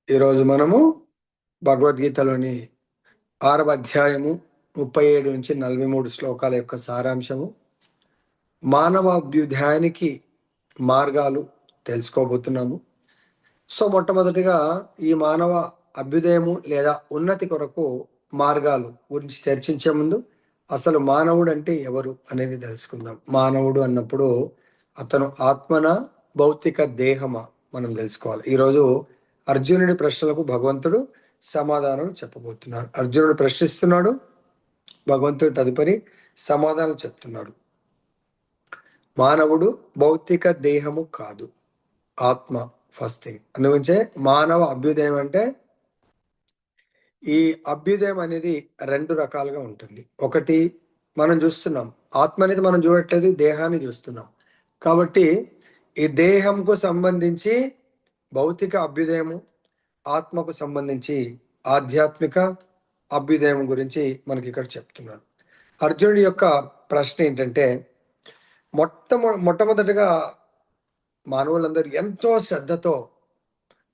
ఈరోజు మనము భగవద్గీతలోని 6వ అధ్యాయము 37 నుంచి 43 శ్లోకాల యొక్క సారాంశము, మానవ అభ్యుదయానికి మార్గాలు తెలుసుకోబోతున్నాము. సో మొట్టమొదటిగా ఈ మానవ అభ్యుదయము లేదా ఉన్నతి కొరకు మార్గాలు గురించి చర్చించే ముందు అసలు మానవుడు అంటే ఎవరు అనేది తెలుసుకుందాం. మానవుడు అన్నప్పుడు అతను ఆత్మన, భౌతిక దేహమా మనం తెలుసుకోవాలి. ఈరోజు అర్జునుడి ప్రశ్నలకు భగవంతుడు సమాధానం చెప్పబోతున్నారు. అర్జునుడు ప్రశ్నిస్తున్నాడు, భగవంతుడు తదుపరి సమాధానం చెప్తున్నాడు. మానవుడు భౌతిక దేహము కాదు, ఆత్మ ఫస్ట్ థింగ్. అందుగురించే మానవ అభ్యుదయం అంటే, ఈ అభ్యుదయం అనేది 2 రకాలుగా ఉంటుంది. ఒకటి మనం చూస్తున్నాం, ఆత్మ అనేది మనం చూడట్లేదు, దేహాన్ని చూస్తున్నాం. కాబట్టి ఈ దేహంకు సంబంధించి భౌతిక అభ్యుదయము, ఆత్మకు సంబంధించి ఆధ్యాత్మిక అభ్యుదయం గురించి మనకి ఇక్కడ చెప్తున్నాడు. అర్జునుడి యొక్క ప్రశ్న ఏంటంటే, మొట్టమొదటిగా మానవులందరూ ఎంతో శ్రద్ధతో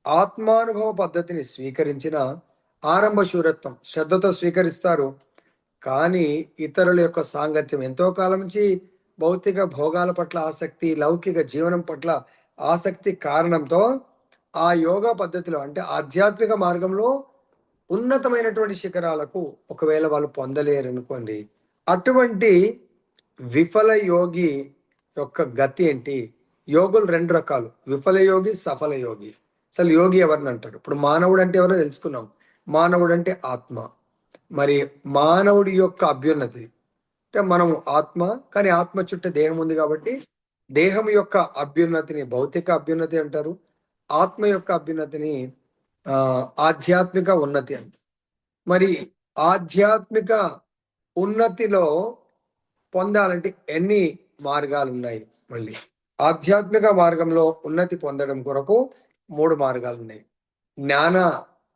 ఆత్మానుభవ పద్ధతిని స్వీకరించిన ఆరంభ శూరత్వం శ్రద్ధతో స్వీకరిస్తారు. కానీ ఇతరుల యొక్క సాంగత్యం, ఎంతో కాలం నుంచి భౌతిక భోగాల పట్ల ఆసక్తి, లౌకిక జీవనం పట్ల ఆసక్తి కారణంతో ఆ యోగా పద్ధతిలో అంటే ఆధ్యాత్మిక మార్గంలో ఉన్నతమైనటువంటి శిఖరాలకు ఒకవేళ వాళ్ళు పొందలేరు అనుకోండి, అటువంటి విఫల యోగి యొక్క గతి ఏంటి? యోగులు 2 రకాలు, విఫల యోగి, సఫల యోగి. అసలు యోగి ఎవరిని అంటారు? ఇప్పుడు మానవుడు అంటే ఎవరో తెలుసుకున్నాం. మానవుడు అంటే ఆత్మ. మరి మానవుడి యొక్క అభ్యున్నతి అంటే మనము ఆత్మ, కానీ ఆత్మ చుట్టూ దేహం ఉంది కాబట్టి దేహం యొక్క అభ్యున్నతిని భౌతిక అభ్యున్నతి అంటారు. ఆత్మ యొక్క అభ్యున్నతిని ఆధ్యాత్మిక ఉన్నతి అంటారు. మరి ఆధ్యాత్మిక ఉన్నతిలో పొందాలంటే ఎన్ని మార్గాలు ఉన్నాయి? మళ్ళీ ఆధ్యాత్మిక మార్గంలో ఉన్నతి పొందడం కొరకు 3 మార్గాలు ఉన్నాయి. జ్ఞాన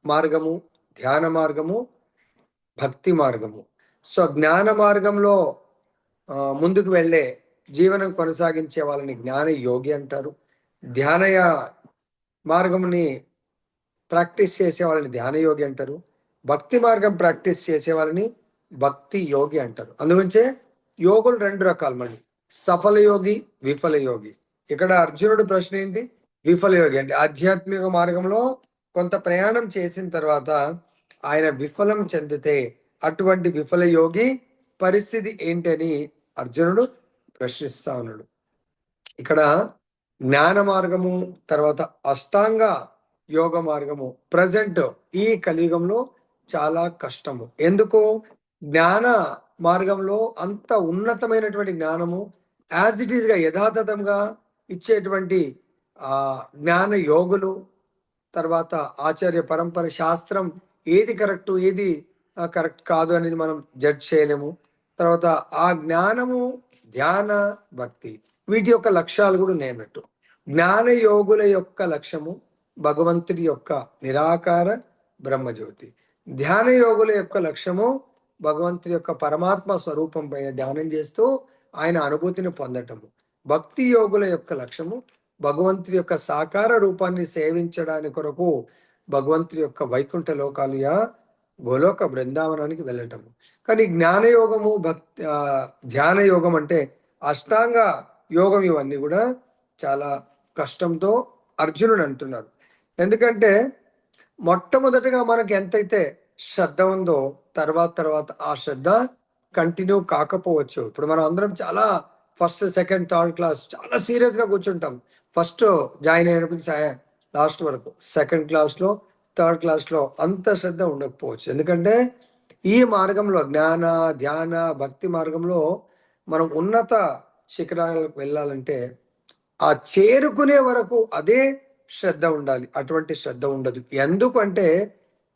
మార్గము, ధ్యాన మార్గము, భక్తి మార్గము. సో జ్ఞాన మార్గంలో ముందుకు వెళ్ళే, జీవనం కొనసాగించే వాళ్ళని జ్ఞాన యోగి అంటారు. ధ్యానయ మార్గముని ప్రాక్టీస్ చేసే వాళ్ళని ధ్యాన యోగి అంటారు. భక్తి మార్గం ప్రాక్టీస్ చేసే వాళ్ళని భక్తి యోగి అంటారు. అందుగురించే యోగులు 2 రకాలు, మళ్ళీ సఫల యోగి, విఫల యోగి. ఇక్కడ అర్జునుడు ప్రశ్న ఏంటి? విఫల యోగి అంటే ఆధ్యాత్మిక మార్గంలో కొంత ప్రయాణం చేసిన తర్వాత ఆయన విఫలం చెందితే అటువంటి విఫల యోగి పరిస్థితి ఏంటని అర్జునుడు ప్రశ్నిస్తా ఉన్నాడు. ఇక్కడ జ్ఞాన మార్గము, తర్వాత అష్టాంగ యోగ మార్గము ప్రజెంట్ ఈ కలియుగంలో చాలా కష్టము. ఎందుకు? జ్ఞాన మార్గంలో అంత ఉన్నతమైనటువంటి జ్ఞానము యాజ్ ఇట్ ఈస్గా యథాతథంగా ఇచ్చేటువంటి జ్ఞాన యోగులు, తర్వాత ఆచార్య పరంపర, శాస్త్రం ఏది కరెక్ట్ ఏది కరెక్ట్ కాదు అనేది మనం జడ్జ్ చేయలేము. తర్వాత ఆ జ్ఞానము, ధ్యాన, భక్తి వీటి యొక్క లక్ష్యాలు కూడా నేనట్టు. జ్ఞాన యోగుల యొక్క లక్ష్యము భగవంతుడి యొక్క నిరాకార బ్రహ్మజ్యోతి. ధ్యాన యోగుల యొక్క లక్ష్యము భగవంతుడి యొక్క పరమాత్మ స్వరూపం పైన ధ్యానం చేస్తూ ఆయన అనుభూతిని పొందటము. భక్తి యోగుల యొక్క లక్ష్యము భగవంతుడి యొక్క సాకార రూపాన్ని సేవించడానికి కొరకు భగవంతుడి యొక్క వైకుంఠ లోకాలుయా గోలోక బృందావనానికి వెళ్ళటము. కానీ జ్ఞానయోగము, భక్తి, ధ్యాన యోగం అంటే అష్టాంగ యోగం, ఇవన్నీ కూడా చాలా కష్టంతో అర్జునుడు అంటున్నారు. ఎందుకంటే మొట్టమొదటిగా మనకి ఎంతైతే శ్రద్ధ ఉందో తర్వాత ఆ శ్రద్ధ కంటిన్యూ కాకపోవచ్చు. ఇప్పుడు మనం అందరం చాలా ఫస్ట్, సెకండ్, థర్డ్ క్లాస్ చాలా సీరియస్గా కూర్చుంటాం. ఫస్ట్ జాయిన్ అయినప్పుడు లాస్ట్ వరకు, సెకండ్ క్లాస్లో, థర్డ్ క్లాస్లో అంత శ్రద్ధ ఉండకపోవచ్చు. ఎందుకంటే ఈ మార్గంలో జ్ఞాన, ధ్యాన, భక్తి మార్గంలో మనం ఉన్నత శిఖరాలకు వెళ్ళాలంటే ఆ చేరుకునే వరకు అదే శ్రద్ధ ఉండాలి. అటువంటి శ్రద్ధ ఉండదు. ఎందుకంటే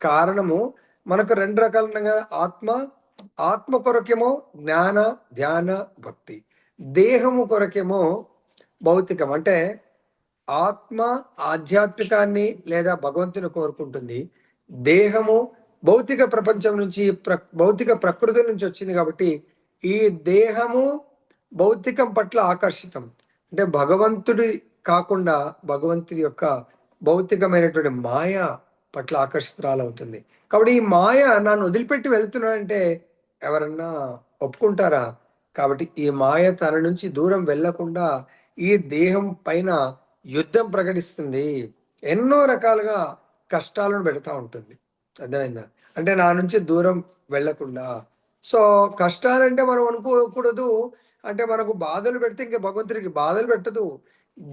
కారణము మనకు 2 రకాలుగా ఆత్మ కొరకేమో జ్ఞాన, ధ్యాన, భక్తి. దేహము కొరకేమో భౌతికం. అంటే ఆత్మ ఆధ్యాత్మికాన్ని లేదా భగవంతుని కోరుకుంటుంది. దేహము భౌతిక ప్రపంచం నుంచి, భౌతిక ప్రకృతి నుంచి వచ్చింది కాబట్టి ఈ దేహము భౌతికం పట్ల ఆకర్షితం. అంటే భగవంతుడి కాకుండా భగవంతుడి యొక్క భౌతికమైనటువంటి మాయ పట్ల ఆకర్షితురాలవుతుంది. కాబట్టి ఈ మాయ నన్ను వదిలిపెట్టి వెళ్తున్నాడంటే ఎవరన్నా ఒప్పుకుంటారా? కాబట్టి ఈ మాయ తన నుంచి దూరం వెళ్ళకుండా ఈ దేహం పైన యుద్ధం ప్రకటిస్తుంది. ఎన్నో రకాలుగా కష్టాలను పెడతా ఉంటుంది. అర్థమైందా? అంటే నా నుంచి దూరం వెళ్ళకుండా. సో, కష్టాలంటే మనం అనుకోకూడదు. అంటే మనకు బాధలు పెడితే ఇంక భగవంతుడికి బాధలు పెట్టదు.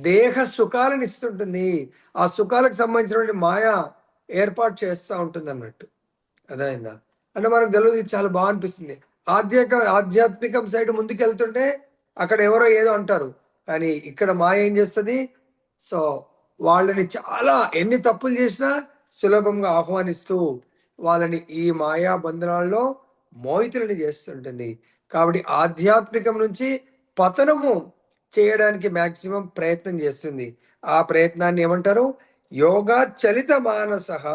దేహ సుఖాలను ఇస్తుంటుంది. ఆ సుఖాలకు సంబంధించినటువంటి మాయ ఏర్పాటు చేస్తా ఉంటుందన్నట్టు. అర్థమైందా? అంటే మనకు తెలవదు, ఇది చాలా బాగా అనిపిస్తుంది. ఆధ్యాత్మికం సైడ్ ముందుకెళ్తుంటే అక్కడ ఎవరో ఏదో అంటారు. కానీ ఇక్కడ మాయ ఏం చేస్తది? సో, వాళ్ళని చాలా ఎన్ని తప్పులు చేసినా సులభంగా ఆహ్వానిస్తూ వాళ్ళని ఈ మాయా బంధనాల్లో మోహితులని చేస్తుంటుంది. కాబట్టి ఆధ్యాత్మికం నుంచి పతనము చేయడానికి మాక్సిమం ప్రయత్నం చేస్తుంది. ఆ ప్రయత్నాన్ని ఏమంటారు? యోగా చలిత మానసః,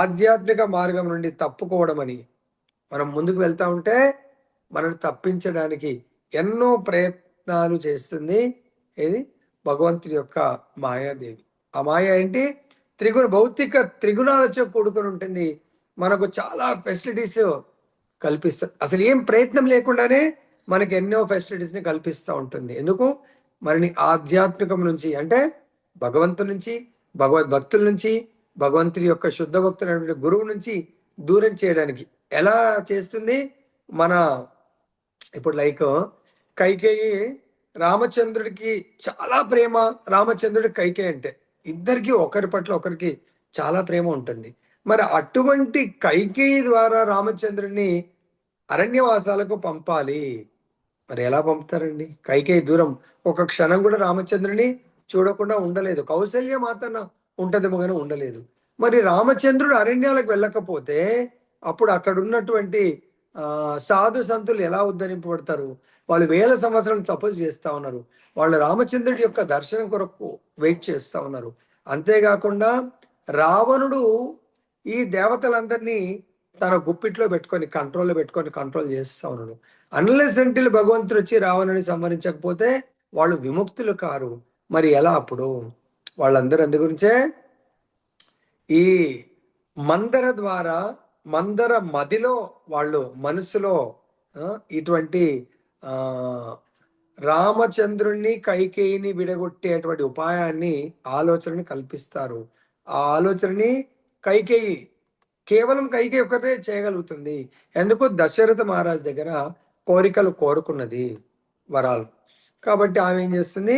ఆధ్యాత్మిక మార్గం నుండి తప్పుకోవడం అని. మనం ముందుకు వెళ్తా ఉంటే మనల్ని తప్పించడానికి ఎన్నో ప్రయత్నాలు చేస్తుంది. ఇది భగవంతుడి యొక్క మాయాదేవి. ఆ మాయ ఏంటి? భౌతిక త్రిగుణాలతో కూడుకొని ఉంటుంది. మనకు చాలా ఫెసిలిటీస్ కల్పిస్తుంది. అసలు ఏం ప్రయత్నం లేకుండానే మనకి ఎన్నో ఫెసిలిటీస్ని కల్పిస్తూ ఉంటుంది. ఎందుకు? మనని ఆధ్యాత్మికం నుంచి, అంటే భగవంతుడి నుంచి, భగవద్భక్తుల నుంచి, భగవంతుడి యొక్క శుద్ధ భక్తులైనటువంటి గురువు నుంచి దూరం చేయడానికి. ఎలా చేస్తుంది? మన ఇప్పుడు లైక్ కైకేయి రామచంద్రుడికి చాలా ప్రేమ. రామచంద్రుడి కైకేయి అంటే ఇద్దరికి ఒకరి పట్ల ఒకరికి చాలా ప్రేమ ఉంటుంది. మరి అటువంటి కైకేయి ద్వారా రామచంద్రుడిని అరణ్యవాసాలకు పంపాలి. మరి ఎలా పంపుతారండి? కైకేయి దూరం ఒక క్షణం కూడా రామచంద్రుని చూడకుండా ఉండలేదు. కౌసల్య మాత్రం ఉంటదేమో కానీ ఉండలేదు. మరి రామచంద్రుడు అరణ్యాలకు వెళ్ళకపోతే అప్పుడు అక్కడ ఉన్నటువంటి సాధు సంతులు ఎలా ఉద్ధరింపబడతారు? వాళ్ళు వేల సంవత్సరాలు తపస్సు చేస్తా ఉన్నారు. వాళ్ళు రామచంద్రుడి యొక్క దర్శనం కొరకు వెయిట్ చేస్తా ఉన్నారు. అంతేకాకుండా రావణుడు ఈ దేవతలందరినీ తన గుప్పిట్లో పెట్టుకొని కంట్రోల్లో పెట్టుకొని కంట్రోల్ చేస్తా ఉన్నాడు. అన్లెస్ అంటిల్ భగవంతుడు వచ్చి రావణుని సంహరించకపోతే వాళ్ళు విముక్తులు కారు. మరి ఎలా అప్పుడు? వాళ్ళందరూ అందు గురించే ఈ మందర ద్వారా, మందర మదిలో వాళ్ళు మనసులో ఇటువంటి ఆ రామచంద్రుణ్ణి కైకేయిని విడగొట్టేటువంటి ఉపాయాన్ని, ఆలోచనని కల్పిస్తారు. ఆ ఆలోచనని కైకేయి, కేవలం కైకేయి ఒక్కటే చేయగలుగుతుంది. ఎందుకు? దశరథ మహారాజ్ దగ్గర కోరికలు కోరుకున్నది, వరాలు. కాబట్టి ఆమె ఏం చేస్తుంది?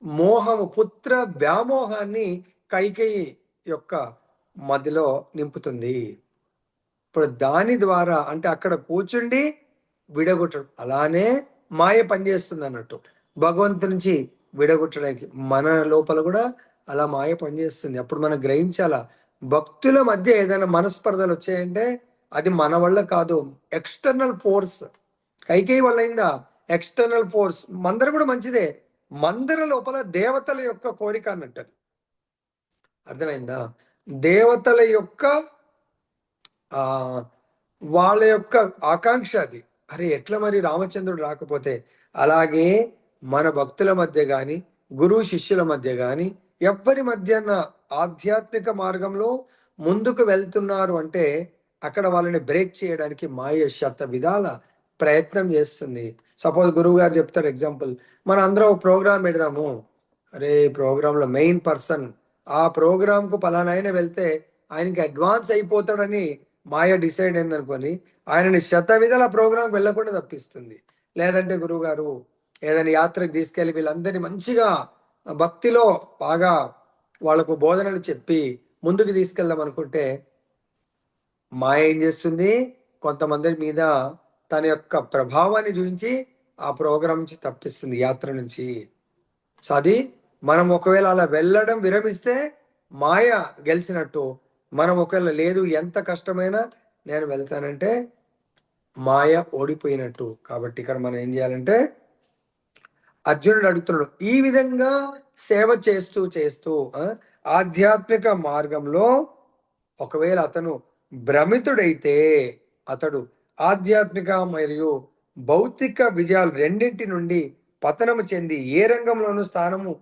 మోహము, పుత్ర వ్యామోహాన్ని కైకేయి యొక్క మదిలో నింపుతుంది. ఇప్పుడు దాని ద్వారా, అంటే అక్కడ కూర్చుండి విడగొట్టడం, అలానే మాయ పనిచేస్తుంది అన్నట్టు. భగవంతు నుంచి విడగొట్టడానికి మన లోపల కూడా అలా మాయ పనిచేస్తుంది. అప్పుడు మనం గ్రహించాలా, భక్తుల మధ్య ఏదైనా మనస్పర్ధలు వచ్చాయంటే అది మన వల్ల కాదు, ఎక్స్టర్నల్ ఫోర్స్. కైకేయి వల్ల అయిందా? External force. మందర కూడా మంచిదే. మందర లోపల దేవతల యొక్క కోరిక అన్నట్టు. అర్థమైందా? దేవతల యొక్క ఆ వాళ్ళ యొక్క ఆకాంక్ష అది. అరే ఎట్లా మరి రామచంద్రుడు రాకపోతే? అలాగే మన భక్తుల మధ్య కానీ, గురువు శిష్యుల మధ్య కానీ, ఎవ్వరి మధ్యన ఆధ్యాత్మిక మార్గంలో ముందుకు వెళ్తున్నారు అంటే అక్కడ వాళ్ళని బ్రేక్ చేయడానికి మాయ శత విధాల ప్రయత్నం చేస్తుంది. సపోజ్ గురువు గారు చెప్తారు ఎగ్జాంపుల్, మన అందరం ఒక ప్రోగ్రామ్ పెడదాము. అరే ప్రోగ్రాంలో మెయిన్ పర్సన్, ఆ ప్రోగ్రాంకు పలానాయన వెళ్తే ఆయనకి అడ్వాన్స్ అయిపోతాడని మాయ డిసైడ్ అయిందనుకొని ఆయనని శత విధాల ప్రోగ్రాంకి వెళ్ళకుండా తప్పిస్తుంది. లేదంటే గురువుగారు ఏదైనా యాత్రకు తీసుకెళ్ళి వీళ్ళందరినీ మంచిగా భక్తిలో బాగా వాళ్ళకు బోధనలు చెప్పి ముందుకు తీసుకెళ్దాం అనుకుంటే మాయ ఏం చేస్తుంది? కొంతమంది మీద తన యొక్క ప్రభావాన్ని చూపించి ఆ ప్రోగ్రాం నుంచి తప్పిస్తుంది, యాత్ర నుంచి. సో అది మనం ఒకవేళ అలా వెళ్ళడం విరమిస్తే మాయ గెలిచినట్టు. మనం ఒకవేళ లేదు, ఎంత కష్టమైనా నేను వెళ్తానంటే మాయ ఓడిపోయినట్టు. కాబట్టి ఇక్కడ మనం ఏం చేయాలంటే, అర్జునుడు అడుగుతున్నాడు, ఈ విధంగా సేవ చేస్తూ చేస్తూ ఆధ్యాత్మిక మార్గంలో ఒకవేళ అతను భ్రమితుడైతే అతడు ఆధ్యాత్మిక మరియు భౌతిక విజయాలు రెండింటి నుండి పతనము చెంది ఏ రంగంలోనూ స్థానము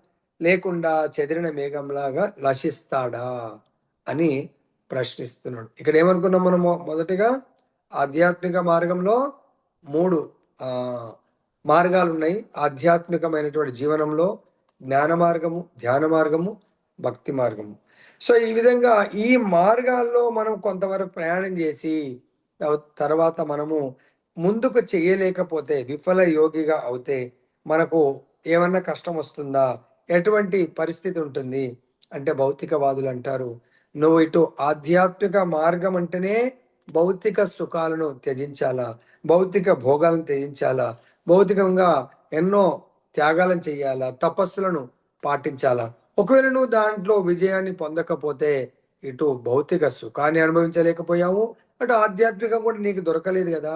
లేకుండా చెదిరిన మేఘంలాగా నశిస్తాడా? అని ప్రశ్నిస్తున్నాడు. ఇక్కడ ఏమనుకున్నాం మనము? మొదటిగా ఆధ్యాత్మిక మార్గంలో 3 మార్గాలు ఉన్నాయి. ఆధ్యాత్మికమైనటువంటి జీవనంలో జ్ఞాన మార్గము, ధ్యాన మార్గము, భక్తి మార్గము. సో ఈ విధంగా ఈ మార్గాల్లో మనం కొంతవరకు ప్రయాణం చేసి తర్వాత మనము ముందుకు చేయలేకపోతే, విఫల యోగిగా అవుతే మనకు ఏమన్నా కష్టం వస్తుందా? ఎటువంటి పరిస్థితి ఉంటుంది అంటే, భౌతికవాదులు అంటారు, నువ్వు ఇటు ఆధ్యాత్మిక మార్గం అంటేనే భౌతిక సుఖాలను త్యజించాలా, భౌతిక భోగాలను త్యజించాలా, భౌతికంగా ఎన్నో త్యాగాలను చేయాలా, తపస్సులను పాటించాలా. ఒకవేళ నువ్వు దాంట్లో విజయాన్ని పొందకపోతే ఇటు భౌతిక సుఖాన్ని అనుభవించలేకపోయావు, అటు ఆధ్యాత్మికం కూడా నీకు దొరకలేదు కదా,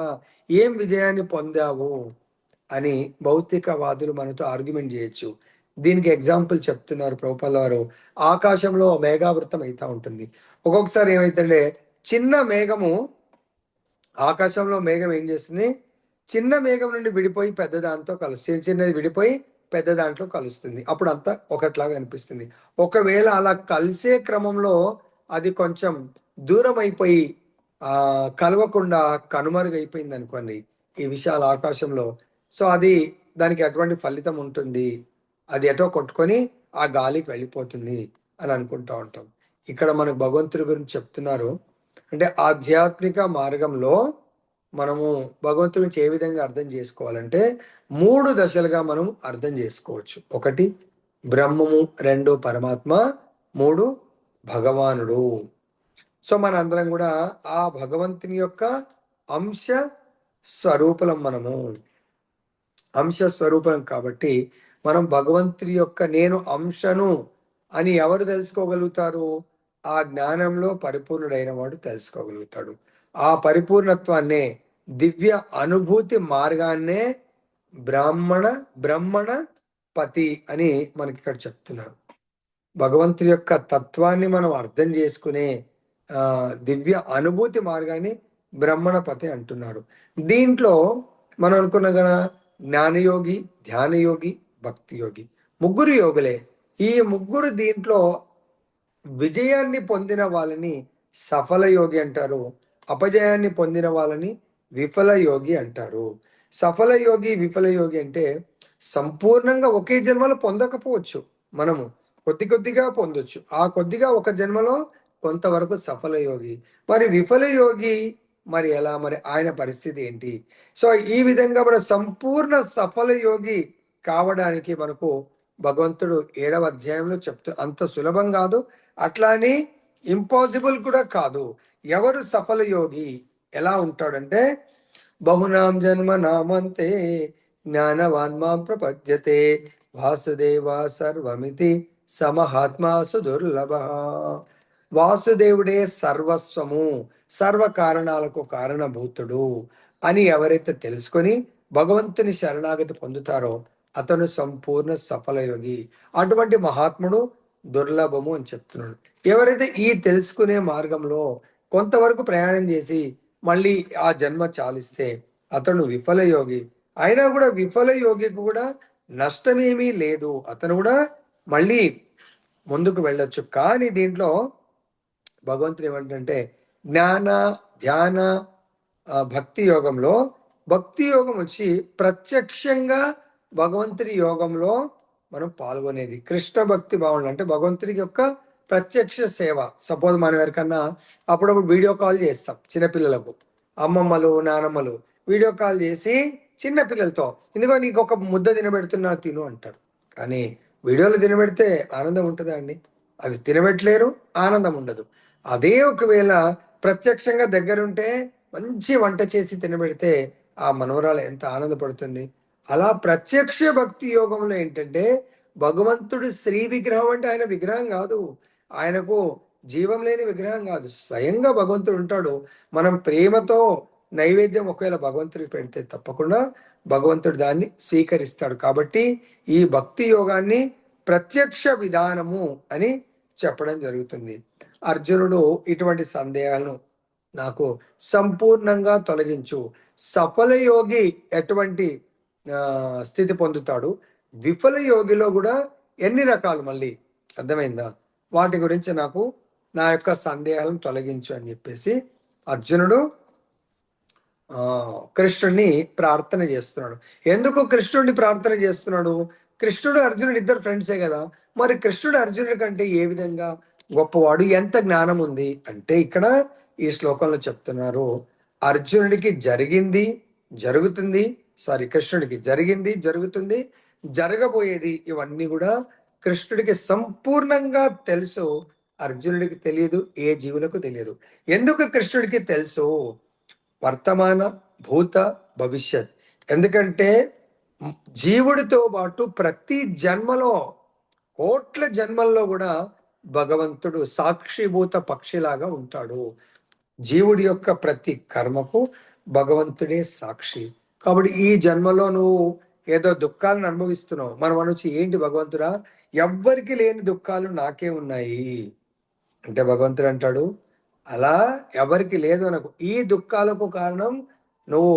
ఏం విజయాన్ని పొందావు అని భౌతికవాదులు మనతో ఆర్గ్యుమెంట్ చేయొచ్చు. దీనికి ఎగ్జాంపుల్ చెప్తున్నారు ప్రభుపాద వారు. ఆకాశంలో మేఘావృతం అవుతా ఉంటుంది. ఒక్కొక్కసారి ఏమైతుందంటే, చిన్న మేఘము, ఆకాశంలో మేఘం ఏం చేస్తుంది, చిన్న మేఘం నుండి విడిపోయి పెద్ద దాంతో కలుస్తుంది, చిన్నది విడిపోయి పెద్ద దాంట్లో కలుస్తుంది. అప్పుడు అంతా ఒకట్లాగా అనిపిస్తుంది. ఒకవేళ అలా కలిసే క్రమంలో అది కొంచెం దూరం అయిపోయి కలవకుండా కనుమరుగైపోయింది అనుకోండి ఈ విశాల ఆకాశంలో, సో అది దానికి ఎటువంటి ఫలితం ఉంటుంది, అది ఎటో కొట్టుకొని ఆ గాలికి వెళ్ళిపోతుంది అని అనుకుంటా ఉంటాం. ఇక్కడ మనకు భగవంతుడి గురించి చెప్తున్నారు. అంటే ఆధ్యాత్మిక మార్గంలో మనము భగవంతుడి గురించి ఏ విధంగా అర్థం చేసుకోవాలంటే 3 దశలుగా మనం అర్థం చేసుకోవచ్చు. 1 బ్రహ్మము, 2 పరమాత్మ, 3 భగవానుడు. సో మన అందరం కూడా ఆ భగవంతుని యొక్క అంశ స్వరూపలం. మనము అంశ స్వరూపం కాబట్టి మనం భగవంతుడి యొక్క నేను అంశను అని ఎవరు తెలుసుకోగలుగుతారు? ఆ జ్ఞానంలో పరిపూర్ణుడైన వాడు తెలుసుకోగలుగుతాడు. ఆ పరిపూర్ణత్వాన్నే, దివ్య అనుభూతి మార్గాన్నే బ్రహ్మణ పతి అని మనకి ఇక్కడ చెప్తున్నారు. భగవంతుడి యొక్క తత్వాన్ని మనం అర్థం చేసుకునే దివ్య అనుభూతి మార్గాన్ని బ్రహ్మణపతి అంటున్నారు. దీంట్లో మనం అనుకున్నాం కదా, జ్ఞానయోగి, ధ్యానయోగి, భక్తి యోగి, ముగ్గురు యోగులే. ఈ ముగ్గురు దీంట్లో విజయాన్ని పొందిన వాళ్ళని సఫల యోగి అంటారు, అపజయాన్ని పొందిన వాళ్ళని విఫల యోగి అంటారు. సఫల యోగి, విఫల యోగి అంటే సంపూర్ణంగా ఒకే జన్మలో పొందకపోవచ్చు, మనము కొద్ది కొద్దిగా పొందొచ్చు. ఆ కొద్దిగా ఒక జన్మలో కొంతవరకు సఫల యోగి. మరి విఫల యోగి మరి ఎలా, మరి ఆయన పరిస్థితి ఏంటి? సో ఈ విధంగా మన సంపూర్ణ సఫల యోగి కావడానికి మనకు భగవంతుడు 7వ అధ్యాయంలో అంత సులభం కాదు, అట్లానే ఇంపాసిబుల్ కూడా కాదు. ఎవరు సఫల యోగి ఎలా ఉంటాడంటే, బహునాం జన్మ నామంతే జ్ఞానవాన్మాం ప్రపద్యతే వాసుదేవ సర్వమితి సమహాత్మాసు దుర్లభ. వాసుదేవుడే సర్వస్వము, సర్వ కారణాలకు కారణభూతుడు అని ఎవరైతే తెలుసుకొని భగవంతుని శరణాగతి పొందుతారో అతను సంపూర్ణ సఫల యోగి. అటువంటి మహాత్ముడు దుర్లభము అని చెప్తున్నాడు. ఎవరైతే ఈ తెలుసుకునే మార్గంలో కొంతవరకు ప్రయాణం చేసి మళ్ళీ ఆ జన్మ చాలిస్తే అతను విఫల యోగి. అయినా కూడా విఫల యోగికి కూడా నష్టమేమీ లేదు, అతను కూడా మళ్ళీ ముందుకు వెళ్ళొచ్చు. కానీ దీంట్లో భగవంతుడు ఏమంటే, జ్ఞాన, ధ్యాన, భక్తి యోగంలో భక్తి యోగం వచ్చి ప్రత్యక్షంగా భగవంతుడి యోగంలో మనం పాల్గొనేది. కృష్ణ భక్తి భావనలు అంటే భగవంతుడి యొక్క ప్రత్యక్ష సేవ. సపోజ్ మనం ఎవరికన్నా అప్పుడప్పుడు వీడియో కాల్ చేస్తాం, చిన్నపిల్లలకు, అమ్మమ్మలు, నానమ్మలు వీడియో కాల్ చేసి చిన్న పిల్లలతో, ఇందుకో నీకు ఒక ముద్ద తినబెడుతున్నా తిను అంటారు. కానీ వీడియోలో తినబెడితే ఆనందం ఉంటుందా అండి? అది తినబెట్టలేరు, ఆనందం ఉండదు. అదే ఒకవేళ ప్రత్యక్షంగా దగ్గరుంటే మంచి వంట చేసి తినబెడితే ఆ మనవరాలు ఎంత ఆనందపడుతుంది. అలా ప్రత్యక్ష భక్తి యోగంలో ఏంటంటే, భగవంతుడు శ్రీ విగ్రహం అంటే ఆయన విగ్రహం కాదు, ఆయనకు జీవం లేని విగ్రహం కాదు, స్వయంగా భగవంతుడు ఉంటాడు. మనం ప్రేమతో నైవేద్యం ఒకవేళ భగవంతుడికి పెడితే తప్పకుండా భగవంతుడు దాన్ని స్వీకరిస్తాడు. కాబట్టి ఈ భక్తి యోగాన్ని ప్రత్యక్ష విధానము అని చెప్పడం జరుగుతుంది. అర్జునుడు ఇటువంటి సందేహాలను నాకు సంపూర్ణంగా తొలగించు. సఫల యోగి ఎటువంటి స్థితి పొందుతాడు, విఫల యోగిలో కూడా ఎన్ని రకాలు మళ్ళీ అర్థమైందా, వాటి గురించి నాకు నా యొక్క సందేహాలను తొలగించు అని చెప్పేసి అర్జునుడు కృష్ణుడిని ప్రార్థన చేస్తున్నాడు. ఎందుకు కృష్ణుడిని ప్రార్థన చేస్తున్నాడు? కృష్ణుడు అర్జునుడు ఇద్దరు ఫ్రెండ్సే కదా. మరి కృష్ణుడు అర్జునుడి కంటే ఏ విధంగా గొప్పవాడు, ఎంత జ్ఞానం ఉంది అంటే ఇక్కడ ఈ శ్లోకంలో చెప్తున్నారు. అర్జునుడికి జరిగింది, జరుగుతుంది, కృష్ణుడికి జరిగింది, జరుగుతుంది, జరగబోయేది ఇవన్నీ కూడా కృష్ణుడికి సంపూర్ణంగా తెలుసు. అర్జునుడికి తెలియదు, ఏ జీవులకు తెలియదు. ఎందుకు కృష్ణుడికి తెలుసు? వర్తమాన, భూత, భవిష్యత్. ఎందుకంటే జీవుడితో పాటు ప్రతి జన్మలో, కోట్ల జన్మల్లో కూడా భగవంతుడు సాక్షిభూత పక్షిలాగా ఉంటాడు. జీవుడి యొక్క ప్రతి కర్మకు భగవంతుడే సాక్షి. కాబట్టి ఈ జన్మలో నువ్వు ఏదో దుఃఖాలను అనుభవిస్తున్నావు. మనం అనొచ్చు, ఏంటి భగవంతుడా, ఎవ్వరికి లేని దుఃఖాలు నాకే ఉన్నాయి అంటే భగవంతుడు అంటాడు, అలా ఎవరికి లేదు అనకు. ఈ దుఃఖాలకు కారణం నువ్వు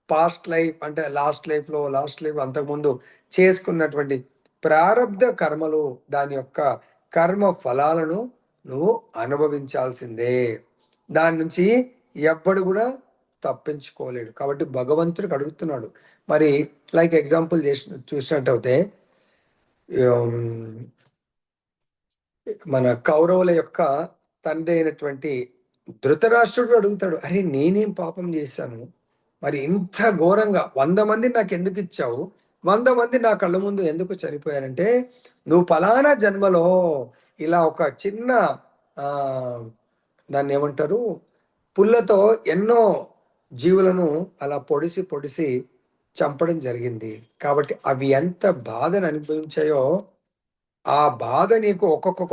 పాస్ట్ లైఫ్ అంటే లాస్ట్ లైఫ్ అంతకుముందు చేసుకున్నటువంటి ప్రారబ్ధ కర్మలు, దాని యొక్క కర్మ ఫలాలను నువ్వు అనుభవించాల్సిందే. దాని నుంచి ఎవ్వడు కూడా తప్పించుకోలేడు. కాబట్టి భగవంతుడికి అడుగుతున్నాడు. మరి లైక్ ఎగ్జాంపుల్ చూసినట్టయితే మన కౌరవుల యొక్క తండ్రి అయినటువంటి ధృతరాష్ట్రుడు అడుగుతాడు, అరే నేనేం పాపం చేశాను, మరి ఇంత ఘోరంగా 100 మంది నాకు ఎందుకు ఇచ్చావు, 100 మంది నా కళ్ళ ముందు ఎందుకు చనిపోయారంటే, నువ్వు ఫలానా జన్మలో ఇలా ఒక చిన్న దాన్ని ఏమంటారు, పుల్లతో ఎన్నో జీవులను అలా పొడిసి పొడిసి చంపడం జరిగింది. కాబట్టి అవి ఎంత బాధను అనుభవించాయో, ఆ బాధ నీకు ఒక్కొక్క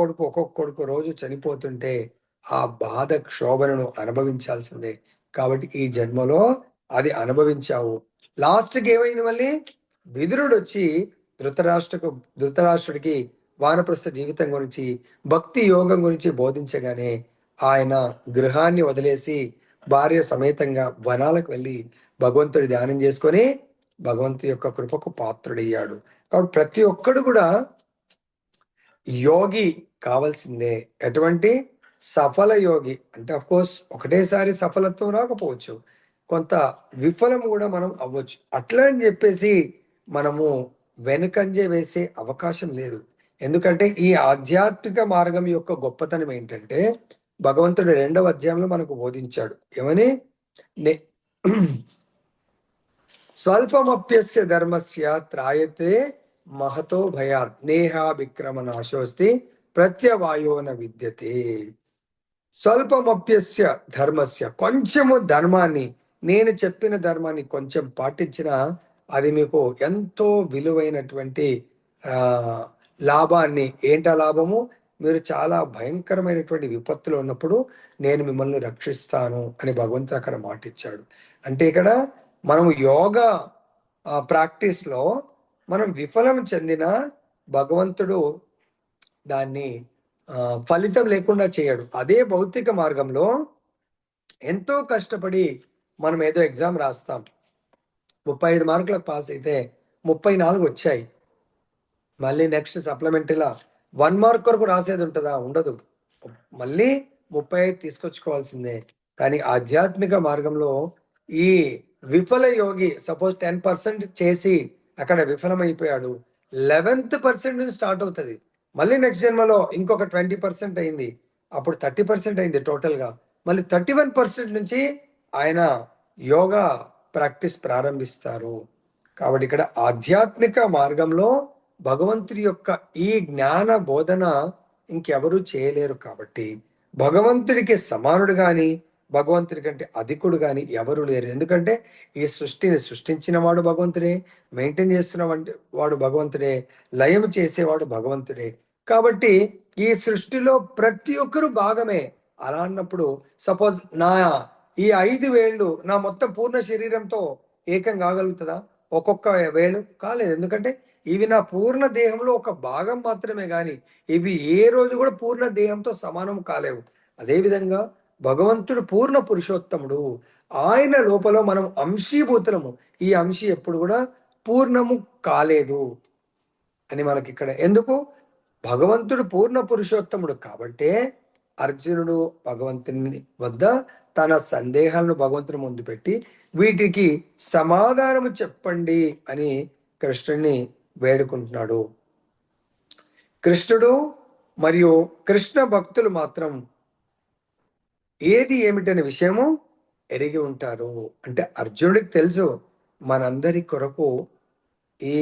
కొడుకు రోజు చనిపోతుంటే ఆ బాధ క్షోభను అనుభవించాల్సిందే. కాబట్టి ఈ జన్మలో అది లాస్ట్కి ఏమైంది? మళ్ళీ విదురుడు వచ్చి ధృతరాష్ట్రుడికి వానప్రస్థ జీవితం గురించి, భక్తి యోగం గురించి బోధించగానే ఆయన గృహాన్ని వదిలేసి భార్య సమేతంగా వనాలకు వెళ్ళి భగవంతుడి ధ్యానం చేసుకొని భగవంతుడి యొక్క కృపకు పాత్రుడయ్యాడు. కాబట్టి ప్రతి ఒక్కడు కూడా యోగి కావాల్సిందే. ఎటువంటి సఫల యోగి అంటే కోర్స్ ఒకటేసారి సఫలత్వం రాకపోవచ్చు, కొంత విఫలం కూడా మనం అవ్వచ్చు. అట్లా అని చెప్పేసి మనము వెనుకంజే వేసే అవకాశం లేదు. ఎందుకంటే ఈ ఆధ్యాత్మిక మార్గం యొక్క గొప్పతనం ఏంటంటే, భగవంతుడు 2వ అధ్యాయంలో మనకు బోధించాడు. ఏమని? స్వల్పమప్యస్య ధర్మస్య త్రాయతే మహతో భయాత్ నేహా విక్రమ నాశోస్తి ప్రత్యవాయోన విద్యతే. స్వల్పమప్యస్య ధర్మస్య, కొంచెము ధర్మాన్ని, నేను చెప్పిన ధర్మాన్ని కొంచెం పాటించిన అది మీకు ఎంతో విలువైనటువంటి లాభాన్ని, ఏంటా లాభము? మీరు చాలా భయంకరమైనటువంటి విపత్తులు ఉన్నప్పుడు నేను మిమ్మల్ని రక్షిస్తాను అని భగవంతుడు అక్కడ మాటిచ్చాడు. అంటే ఇక్కడ మనము యోగా ప్రాక్టీస్లో మనం విఫలం చెందిన భగవంతుడు దాన్ని ఫలితం లేకుండా చేయడు. అదే భౌతిక మార్గంలో ఎంతో కష్టపడి మనం ఏదో ఎగ్జామ్ రాస్తాం, 35 మార్కులకు పాస్ అయితే 34 వచ్చాయి. మళ్ళీ నెక్స్ట్ సప్లిమెంటరీలా 1 మార్క్ కొరకు రాసేది ఉంటుందా? ఉండదు. మళ్ళీ 35 తీసుకొచ్చుకోవాల్సిందే. కానీ ఆధ్యాత్మిక మార్గంలో ఈ విఫల యోగి సపోజ్ 10% చేసి అక్కడ విఫలమైపోయాడు, 11th నుంచి స్టార్ట్ అవుతుంది. మళ్ళీ నెక్స్ట్ జన్మలో ఇంకొక 20% అయింది, అప్పుడు 30% అయింది టోటల్గా. మళ్ళీ 31% నుంచి ఆయన యోగా ప్రాక్టీస్ ప్రారంభిస్తారు. కాబట్టి ఇక్కడ ఆధ్యాత్మిక మార్గంలో భగవంతుడి యొక్క ఈ జ్ఞాన బోధన ఇంకెవరూ చేయలేరు. కాబట్టి భగవంతుడికి సమానుడు కానీ, భగవంతుడి కంటే అధికుడు కానీ ఎవరు లేరు. ఎందుకంటే ఈ సృష్టిని సృష్టించిన వాడు భగవంతుడే, మెయింటైన్ చేస్తున్న వాడు భగవంతుడే, లయం చేసేవాడు భగవంతుడే. కాబట్టి ఈ సృష్టిలో ప్రతి ఒక్కరు భాగమే. అలా అన్నప్పుడు సపోజ్ నా ఈ 5 వేళ్ళు నా మొత్తం పూర్ణ శరీరంతో ఏకం కాగలుగుతుందా? ఒక్కొక్క వేళ్ళు కాలేదు. ఎందుకంటే ఇవి నా పూర్ణ దేహంలో ఒక భాగం మాత్రమే, కానీ ఇవి ఏ రోజు కూడా పూర్ణ దేహంతో సమానం కాలేవు. అదేవిధంగా భగవంతుడు పూర్ణ పురుషోత్తముడు, ఆయన లోపల మనం అంశీభూతులము. ఈ అంశి ఎప్పుడు కూడా పూర్ణము కాలేదు అని మనకి ఇక్కడ ఎందుకు? భగవంతుడు పూర్ణ పురుషోత్తముడు కాబట్టే అర్జునుడు భగవంతుని వద్ద తన సందేహాలను భగవంతుని ముందు పెట్టి వీటికి సమాధానము చెప్పండి అని కృష్ణుని వేడుకుంటున్నాడు. కృష్ణుడు మరియు కృష్ణ భక్తులు మాత్రం ఏది ఏమిటనే విషయము ఎరిగి ఉంటారు. అంటే అర్జునుడికి తెలుసు మనందరి కొరకు ఈ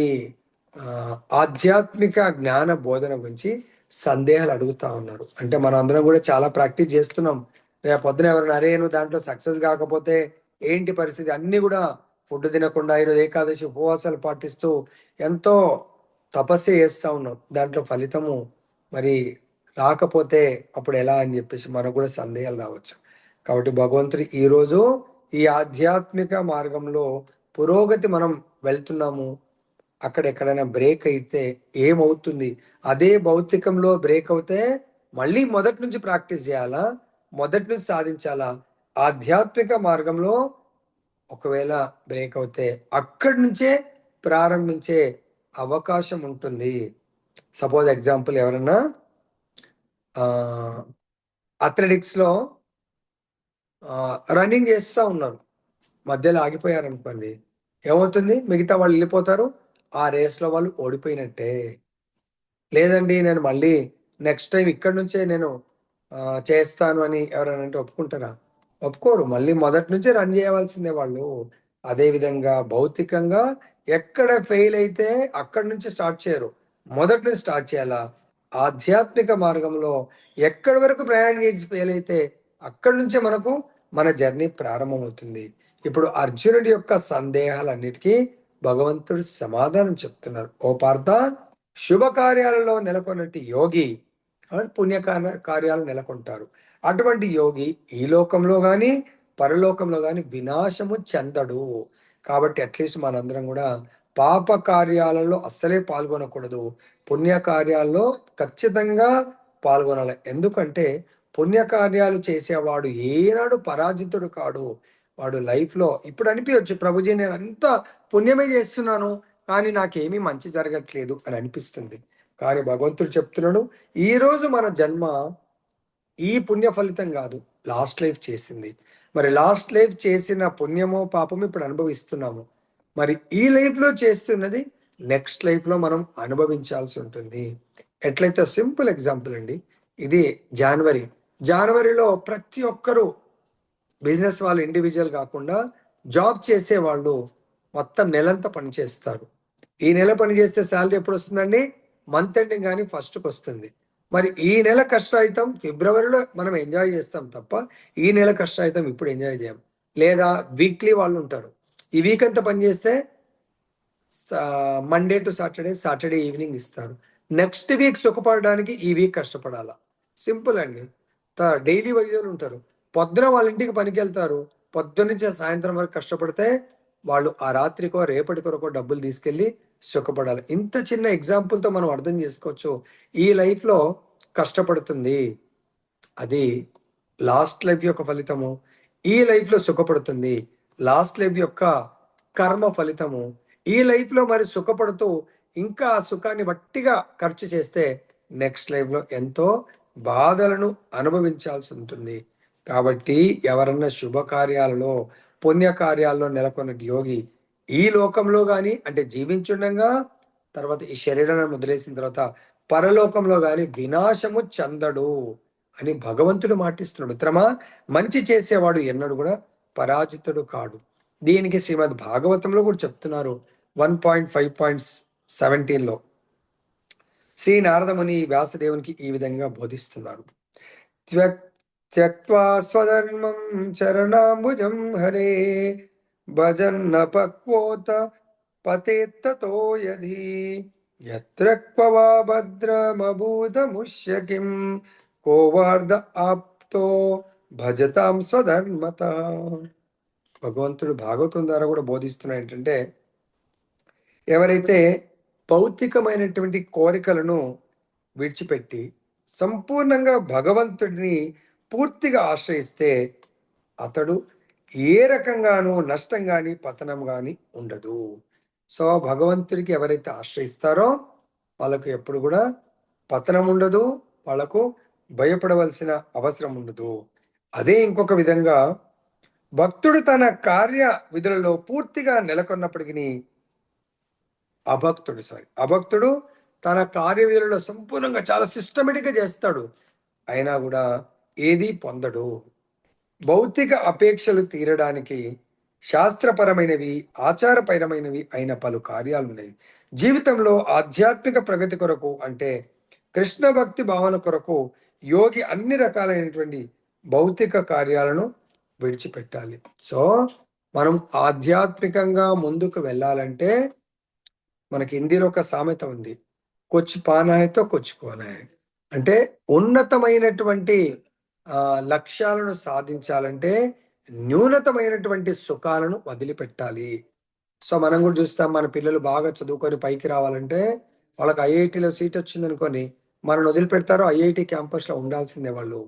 ఆధ్యాత్మిక జ్ఞాన బోధన గురించి సందేహాలు అడుగుతా ఉన్నారు. అంటే మనం అందరం కూడా చాలా ప్రాక్టీస్ చేస్తున్నాం. రేపు పొద్దున ఎవరైనా అరే నువ్వు దాంట్లో సక్సెస్ కాకపోతే ఏంటి పరిస్థితి, అన్నీ కూడా ఫుడ్ తినకుండా ఈరోజు ఏకాదశి ఉపవాసాలు పాటిస్తూ ఎంతో తపస్సు చేస్తూ ఉన్నాం. దాంట్లో ఫలితము మరి రాకపోతే అప్పుడు ఎలా అని చెప్పేసి మనకు కూడా సందేహాలు రావచ్చు. కాబట్టి భగవంతుడు ఈరోజు ఈ ఆధ్యాత్మిక మార్గంలో పురోగతి మనం వెళ్తున్నాము, అక్కడ ఎక్కడైనా బ్రేక్ అయితే ఏమవుతుంది, అదే భౌతికంలో బ్రేక్ అవుతే మళ్ళీ మొదటి నుంచి ప్రాక్టీస్ చేయాలా, మొదటి నుంచి సాధించాలా, ఆధ్యాత్మిక మార్గంలో ఒకవేళ బ్రేక్ అవుతే అక్కడి నుంచే ప్రారంభించే అవకాశం ఉంటుంది. సపోజ్ ఎగ్జాంపుల్ ఎవరన్నా అథ్లెటిక్స్లో రన్నింగ్ చేస్తూ ఉన్నారు, మధ్యలో ఆగిపోయారు అనుకోండి, ఏమవుతుంది, మిగతా వాళ్ళు వెళ్ళిపోతారు, ఆ రేస్లో వాళ్ళు ఓడిపోయినట్టే. లేదండి నేను మళ్ళీ నెక్స్ట్ టైం ఇక్కడి నుంచే నేను చేస్తాను అని ఎవరైనా అంటే ఒప్పుకుంటారా? ఒప్పుకోరు. మళ్ళీ మొదటి నుంచే రన్ చేయవలసిందే వాళ్ళు. అదేవిధంగా భౌతికంగా ఎక్కడ ఫెయిల్ అయితే అక్కడి నుంచి స్టార్ట్ చేయరు, మొదటి నుంచి స్టార్ట్ చేయాలా. ఆధ్యాత్మిక మార్గంలో ఎక్కడి వరకు ప్రయాణం చేసి ఫెయిల్ అయితే అక్కడి నుంచే మనకు మన జర్నీ ప్రారంభమవుతుంది. ఇప్పుడు అర్జునుడి యొక్క సందేహాలన్నిటికీ భగవంతుడు సమాధానం చెప్తున్నారు. ఓ పార్థ, శుభకార్యాలలో నెలకొన్నట్టు యోగి పుణ్య కార్యాలు నెలకొంటారు. అటువంటి యోగి ఈ లోకంలో కానీ పరలోకంలో కానీ వినాశము చెందడు. కాబట్టి అట్లీస్ట్ మనందరం కూడా పాప కార్యాలలో అస్సలే పాల్గొనకూడదు, పుణ్య కార్యాల్లో ఖచ్చితంగా పాల్గొనాలి. ఎందుకంటే పుణ్యకార్యాలు చేసేవాడు ఏనాడు పరాజితుడు కాడు. వాడు లైఫ్లో ఇప్పుడు అనిపించవచ్చు, ప్రభుజీ నేను అంత పుణ్యమే చేస్తున్నాను కానీ నాకేమీ మంచి జరగట్లేదు అని అనిపిస్తుంది. కానీ భగవంతుడు చెప్తున్నాడు, ఈరోజు మన జన్మ ఈ పుణ్య ఫలితం కాదు, లాస్ట్ లైఫ్ చేసింది. మరి లాస్ట్ లైఫ్ చేసిన పుణ్యమో పాపమో ఇప్పుడు అనుభవిస్తున్నాము. మరి ఈ లైఫ్లో చేస్తున్నది నెక్స్ట్ లైఫ్లో మనం అనుభవించాల్సి ఉంటుంది. ఎట్లయితే సింపుల్ ఎగ్జాంపుల్ అండి, ఇది జనవరిలో ప్రతి ఒక్కరూ బిజినెస్ వాళ్ళు ఇండివిజువల్ కాకుండా జాబ్ చేసే వాళ్ళు మొత్తం నెలంతా పనిచేస్తారు. ఈ నెల పని చేస్తే శాలరీ ఎప్పుడు వస్తుందండి? మంత్ ఎండింగ్ కానీ ఫస్ట్కి వస్తుంది. మరి ఈ నెల కష్టాయితం ఫిబ్రవరిలో మనం ఎంజాయ్ చేస్తాం తప్ప ఈ నెల కష్టాయితం ఇప్పుడు ఎంజాయ్ చేయం. లేదా వీక్లీ వాళ్ళు ఉంటారు, ఈ వీక్ అంతా పనిచేస్తే మండే టు సాటర్డే ఈవినింగ్ ఇస్తారు. నెక్స్ట్ వీక్ సుఖపడడానికి ఈ వీక్ కష్టపడాలా. సింపుల్ అండి. డైలీ వైజులు ఉంటారు, పొద్దున వాళ్ళ ఇంటికి పనికి వెళ్తారు, పొద్దున్న నుంచి సాయంత్రం వరకు కష్టపడితే వాళ్ళు ఆ రాత్రికో రేపటి కొరకో డబ్బులు తీసుకెళ్ళి సుఖపడాలి. ఇంత చిన్న ఎగ్జాంపుల్తో మనం అర్థం చేసుకోవచ్చు, ఈ లైఫ్లో కష్టపడుతుంది అది లాస్ట్ లైఫ్ యొక్క ఫలితము, ఈ లైఫ్లో సుఖపడుతుంది లాస్ట్ లైఫ్ యొక్క కర్మ ఫలితము. ఈ లైఫ్లో మరి సుఖపడుతూ ఇంకా ఆ సుఖాన్ని వట్టిగా ఖర్చు చేస్తే నెక్స్ట్ లైఫ్లో ఎంతో బాధలను అనుభవించాల్సి ఉంటుంది. కాబట్టి ఎవరన్నా శుభకార్యాలలో పుణ్యకార్యాల్లో నెలకొన్న యోగి ఈ లోకంలో కానీ అంటే జీవించుండగా, తర్వాత ఈ శరీరాన్ని వదిలేసిన తర్వాత పరలోకంలో కానీ వినాశము చెందడు అని భగవంతుడు మాటిస్తున్నాడు. మిత్రమా, మంచి చేసేవాడు ఎన్నడూ కూడా పరాజితుడు కాడు. దీనికి శ్రీమద్ భాగవతంలో కూడా చెప్తున్నారు 1.5.17లో శ్రీ నారదముని వ్యాసదేవునికి ఈ విధంగా బోధిస్తున్నారు. త్యక్త్వా స్వధర్మం చరణాంబుజం హరే భజన్న పక్వోత పతేత్తతో యధి యత్ర క్వవా భద్రమభూతముష్య కిం కోవార్ధ ఆప్తో భజతాం స్వధర్మత. భగవంతుడు భాగవతం ద్వారా కూడా బోధిస్తున్నాడు ఏంటంటే, ఎవరైతే భౌతికమైనటువంటి కోరికలను విడిచిపెట్టి సంపూర్ణంగా భగవంతుడిని పూర్తిగా ఆశ్రయిస్తే అతడు ఏ రకంగానూ నష్టం కానీ పతనం కానీ ఉండదు. సో భగవంతుడికి ఎవరైతే ఆశ్రయిస్తారో వాళ్ళకు ఎప్పుడు కూడా పతనం ఉండదు, వాళ్ళకు భయపడవలసిన అవసరం ఉండదు. అదే ఇంకొక విధంగా భక్తుడు తన కార్య విధులలో పూర్తిగా నెలకొన్నప్పటికీ అభక్తుడు తన కార్య విధులలో సంపూర్ణంగా చాలా సిస్టమేటిక్గా చేస్తాడు, అయినా కూడా ఏది పొందడు. భౌతిక అపేక్షలు తీరడానికి శాస్త్రపరమైనవి, ఆచారపరమైనవి అయిన పలు కార్యాలు ఉన్నాయి. జీవితంలో ఆధ్యాత్మిక ప్రగతి కొరకు అంటే కృష్ణ భక్తి భావన కొరకు యోగి అన్ని రకాలైనటువంటి భౌతిక కార్యాలను విడిచిపెట్టాలి. సో మనం ఆధ్యాత్మికంగా ముందుకు వెళ్ళాలంటే మనకి హిందీలో ఒక సామెత ఉంది, కొచ్చు పానాయతో కొచ్చుకోనాయ్. అంటే ఉన్నతమైనటువంటి లక్ష్యాలను సాధించాలంటే న్యూనతమైనటువంటి సుఖాలను వదిలిపెట్టాలి. సో మనం కూడా చూస్తాం, మన పిల్లలు బాగా చదువుకొని పైకి రావాలంటే వాళ్ళకి ఐఐటిలో సీట్ వచ్చింది అనుకొని మనల్ని వదిలిపెడతారు. ఐఐటి క్యాంపస్లో ఉండాల్సిందే వాళ్ళు.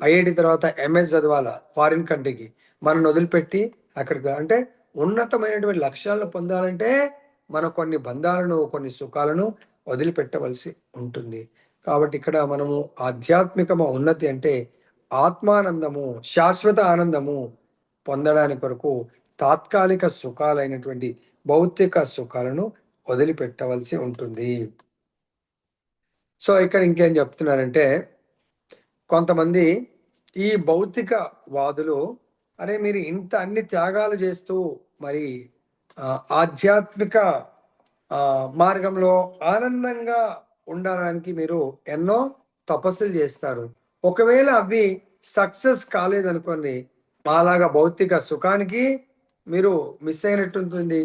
ఐఐటి తర్వాత ఎంఎస్ చదవాలా ఫారిన్ కంట్రీకి, మనల్ని వదిలిపెట్టి అక్కడికి. అంటే ఉన్నతమైనటువంటి లక్ష్యాలను పొందాలంటే మనం కొన్ని బంధాలను, కొన్ని సుఖాలను వదిలిపెట్టవలసి ఉంటుంది. కాబట్టి ఇక్కడ మనము ఆధ్యాత్మిక ఉన్నతి అంటే ఆత్మానందము, శాశ్వత ఆనందము పొందడానికి కొరకు తాత్కాలిక సుఖాలైనటువంటి భౌతిక సుఖాలను వదిలిపెట్టవలసి ఉంటుంది. సో ఇక్కడ ఇంకేం చెప్తున్నారంటే, కొంతమంది ఈ భౌతిక వాదులు, అరే మీరు ఇంత అన్ని త్యాగాలు చేస్తూ మరి ఆధ్యాత్మిక మార్గంలో ఆనందంగా ఉండడానికి మీరు ఎన్నో తపస్సులు చేస్తారు, ఒకవేళ అవి సక్సెస్ కాలేదనుకోండి మాలాగా భౌతిక సుఖానికి మీరు మిస్ అయినట్టుంటుంది,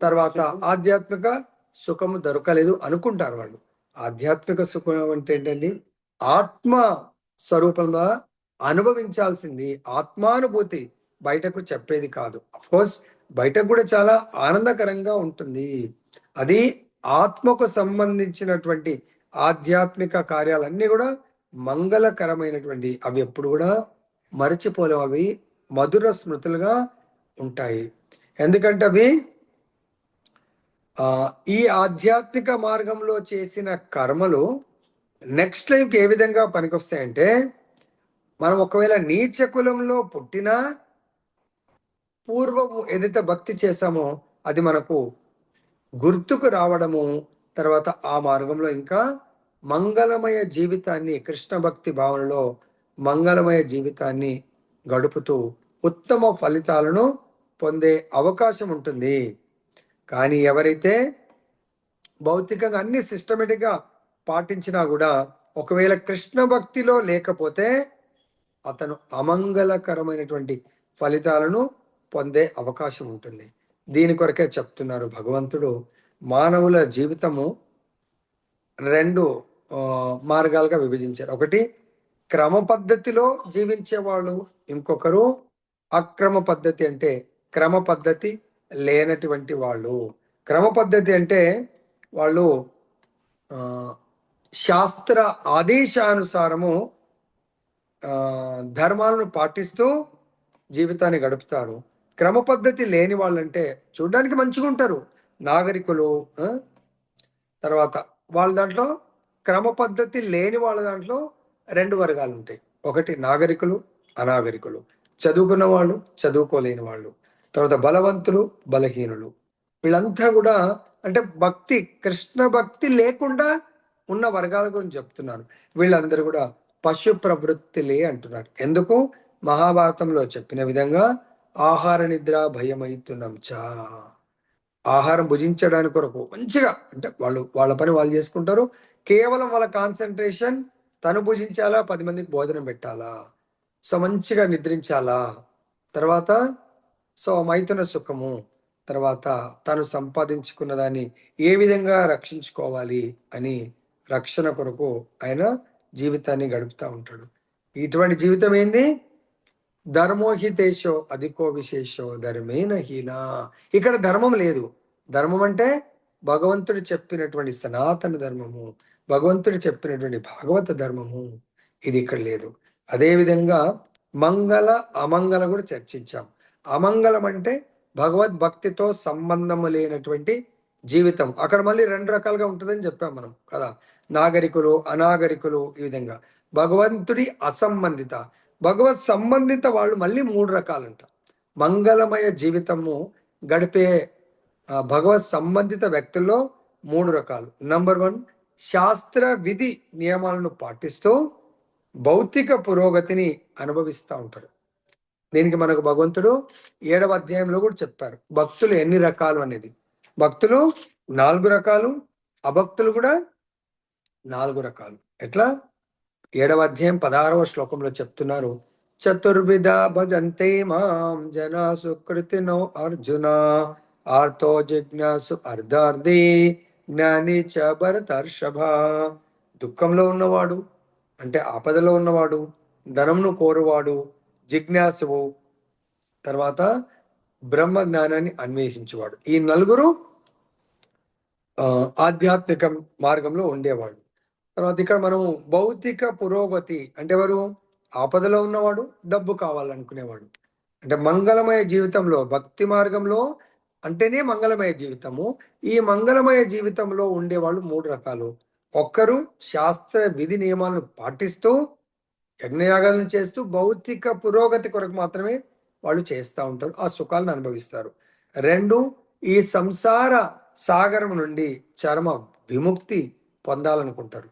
తర్వాత ఆధ్యాత్మిక సుఖము దొరకలేదు అనుకుంటారు వాళ్ళు. ఆధ్యాత్మిక సుఖం అంటే ఏంటండి, ఆత్మ స్వరూపంగా అనుభవించాల్సింది, ఆత్మానుభూతి, బయటకు చెప్పేది కాదు. కోర్స్ బయటకు కూడా చాలా ఆనందకరంగా ఉంటుంది. అది ఆత్మకు సంబంధించినటువంటి ఆధ్యాత్మిక కార్యాలన్నీ కూడా మంగళకరమైనటువంటి, అవి ఎప్పుడు కూడా మరచిపోలేవు, అవి మధుర స్మృతులుగా ఉంటాయి. ఎందుకంటే అవి ఈ ఆధ్యాత్మిక మార్గంలో చేసిన కర్మలు నెక్స్ట్ లైఫ్కి ఏ విధంగా పనికొస్తాయంటే, మనం ఒకవేళ నీచ కులంలో పుట్టినా పూర్వము ఏదైతే భక్తి చేశామో అది మనకు గుర్తుకు రావడము, తర్వాత ఆ మార్గంలో ఇంకా మంగళమయ జీవితాన్ని, కృష్ణ భక్తి భావనలో మంగళమయ జీవితాన్ని గడుపుతూ ఉత్తమ ఫలితాలను పొందే అవకాశం ఉంటుంది. కానీ ఎవరైతే భౌతికంగా అన్ని సిస్టమేటిక్గా పాటించినా కూడా ఒకవేళ కృష్ణ భక్తిలో లేకపోతే అతను అమంగళకరమైనటువంటి ఫలితాలను పొందే అవకాశం ఉంటుంది. దీని కొరకే చెప్తున్నారు భగవంతుడు, మానవుల జీవితము రెండు మార్గాలుగా విభజించారు. ఒకటి క్రమ పద్ధతిలో జీవించేవాళ్ళు, ఇంకొకరు అక్రమ పద్ధతి అంటే క్రమ పద్ధతి లేనటువంటి వాళ్ళు. క్రమ పద్ధతి అంటే వాళ్ళు శాస్త్ర ఆదేశానుసారము ధర్మాలను పాటిస్తూ జీవితాన్ని గడుపుతారు. క్రమ పద్ధతి లేని వాళ్ళంటే చూడడానికి మంచిగా ఉంటారు, నాగరికులు. తర్వాత వాళ్ళ దాంట్లో క్రమ పద్ధతి లేని వాళ్ళ దాంట్లో రెండు వర్గాలు ఉంటాయి. ఒకటి నాగరికులు, అనాగరికులు, చదువుకున్న వాళ్ళు, చదువుకోలేని వాళ్ళు, తర్వాత బలవంతులు, బలహీనులు. వీళ్ళంతా కూడా అంటే భక్తి, కృష్ణ భక్తి లేకుండా ఉన్న వర్గాల గురించి చెప్తున్నారు. వీళ్ళందరూ కూడా పశు ప్రవృత్తిలే అంటున్నారు. ఎందుకు? మహాభారతంలో చెప్పిన విధంగా ఆహార నిద్ర భయమైతున్నం చా, ఆహారం భుజించడానికి కొరకు మంచిగా అంటే వాళ్ళ పని వాళ్ళు చేసుకుంటారు. కేవలం వాళ్ళ కాన్సన్ట్రేషన్ తను భుజించాలా, 10 మందికి భోజనం పెట్టాలా, సో మంచిగా నిద్రించాలా, తర్వాత సో మైథున సుఖము, తర్వాత తను సంపాదించుకున్న దాన్ని ఏ విధంగా రక్షించుకోవాలి అని రక్షణ కొరకు ఆయన జీవితాన్ని గడుపుతూ ఉంటాడు. ఇటువంటి జీవితం ఏంది? ధర్మోహితేశో అధికో విశేషో ధర్మేన హీనా. ఇక్కడ ధర్మం లేదు. ధర్మం అంటే భగవంతుడు చెప్పినటువంటి సనాతన ధర్మము, భగవంతుడు చెప్పినటువంటి భాగవత ధర్మము, ఇది ఇక్కడ లేదు. అదేవిధంగా మంగళ అమంగళ కూడా చర్చించాం. అమంగళం అంటే భగవద్భక్తితో సంబంధము లేనటువంటి జీవితం. అక్కడ మళ్ళీ రెండు రకాలుగా ఉంటుందని చెప్పాం మనం కదా. నాగరికులు, అనాగరికులు, ఈ విధంగా. భగవంతుడి అసంబంధిత, భగవత్ సంబంధిత వాళ్ళు మళ్ళీ 3 రకాలంట. మంగళమయ జీవితము గడిపే భగవత్ సంబంధిత వ్యక్తుల్లో 3 రకాలు. నంబర్ 1, శాస్త్ర విధి నియమాలను పాటిస్తూ భౌతిక పురోగతిని అనుభవిస్తూ ఉంటారు. దీనికి మనకు భగవంతుడు 7వ అధ్యాయంలో కూడా చెప్పారు భక్తులు ఎన్ని రకాలు అనేది. భక్తులు 4 రకాలు, అభక్తులు కూడా 4 రకాలు. ఎట్లా? 7వ అధ్యాయం 16వ శ్లోకంలో చెప్తున్నారు, చతుర్విధ భజంతే మాం జనా సుకృతినో అర్జున ఆర్తో జిజ్ఞాసు అర్ధార్థి జ్ఞాని చ భరతర్షభ. దుఃఖంలో ఉన్నవాడు అంటే ఆపదలో ఉన్నవాడు, ధనంను కోరువాడు, జిజ్ఞాసువు, తర్వాత బ్రహ్మ జ్ఞానాన్ని అన్వేషించేవాడు. ఈ నలుగురు ఆధ్యాత్మిక మార్గంలో ఉండేవాడు. తర్వాత ఇక్కడ మనం భౌతిక పురోగతి అంటే ఎవరు? ఆపదలో ఉన్నవాడు, డబ్బు కావాలనుకునేవాడు. అంటే మంగళమయ జీవితంలో, భక్తి మార్గంలో అంటేనే మంగళమయ జీవితము. ఈ మంగళమయ జీవితంలో ఉండేవాళ్ళు 3 రకాలు. ఒక్కరు శాస్త్ర విధి నియమాలను పాటిస్తూ యజ్ఞయాగాలను చేస్తూ భౌతిక పురోగతి కొరకు మాత్రమే వాళ్ళు చేస్తూ ఉంటారు, ఆ సుఖాలను అనుభవిస్తారు. 2, ఈ సంసార సాగరం నుండి చర్మ విముక్తి పొందాలనుకుంటారు.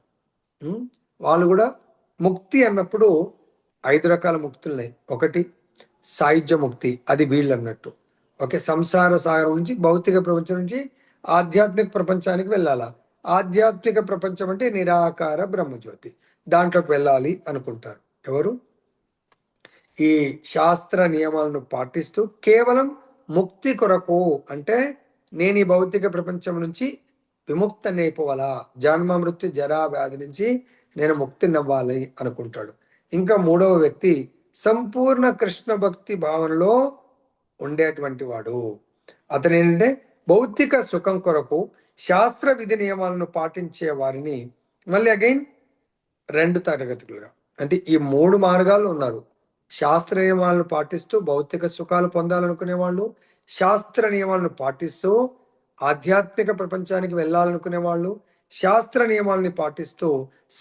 వాళ్ళు కూడా ముక్తి అన్నప్పుడు 5 రకాల ముక్తులున్నాయి. ఒకటి సాయుధ్య ముక్తి, అది వీళ్ళు అన్నట్టు. ఓకే, సంసార సాగరం నుంచి భౌతిక ప్రపంచం నుంచి ఆధ్యాత్మిక ప్రపంచానికి వెళ్ళాలా. ఆధ్యాత్మిక ప్రపంచం అంటే నిరాకార బ్రహ్మజ్యోతి, దాంట్లోకి వెళ్ళాలి అనుకుంటారు. ఎవరు? ఈ శాస్త్ర నియమాలను పాటిస్తూ కేవలం ముక్తి కొరకు, అంటే నేను ఈ భౌతిక ప్రపంచం నుంచి విముక్తని అయిపోవాలా, జన్మ మృత్యు జరా వ్యాధి నుంచి నేను ముక్తి నవ్వాలి అనుకుంటాడు. ఇంకా 3వ వ్యక్తి సంపూర్ణ కృష్ణ భక్తి భావనలో ఉండేటువంటి వాడు. అతను ఏంటంటే భౌతిక సుఖం కొరకు శాస్త్ర విధి నియమాలను పాటించే వారిని మళ్ళీ అగైన్ 2 తరగతులుగా, అంటే ఈ 3 మార్గాలు ఉన్నారు. శాస్త్ర నియమాలను పాటిస్తూ భౌతిక సుఖాలు పొందాలనుకునే వాళ్ళు, శాస్త్ర నియమాలను పాటిస్తూ ఆధ్యాత్మిక ప్రపంచానికి వెళ్ళాలనుకునే వాళ్ళు, శాస్త్ర నియమాలని పాటిస్తూ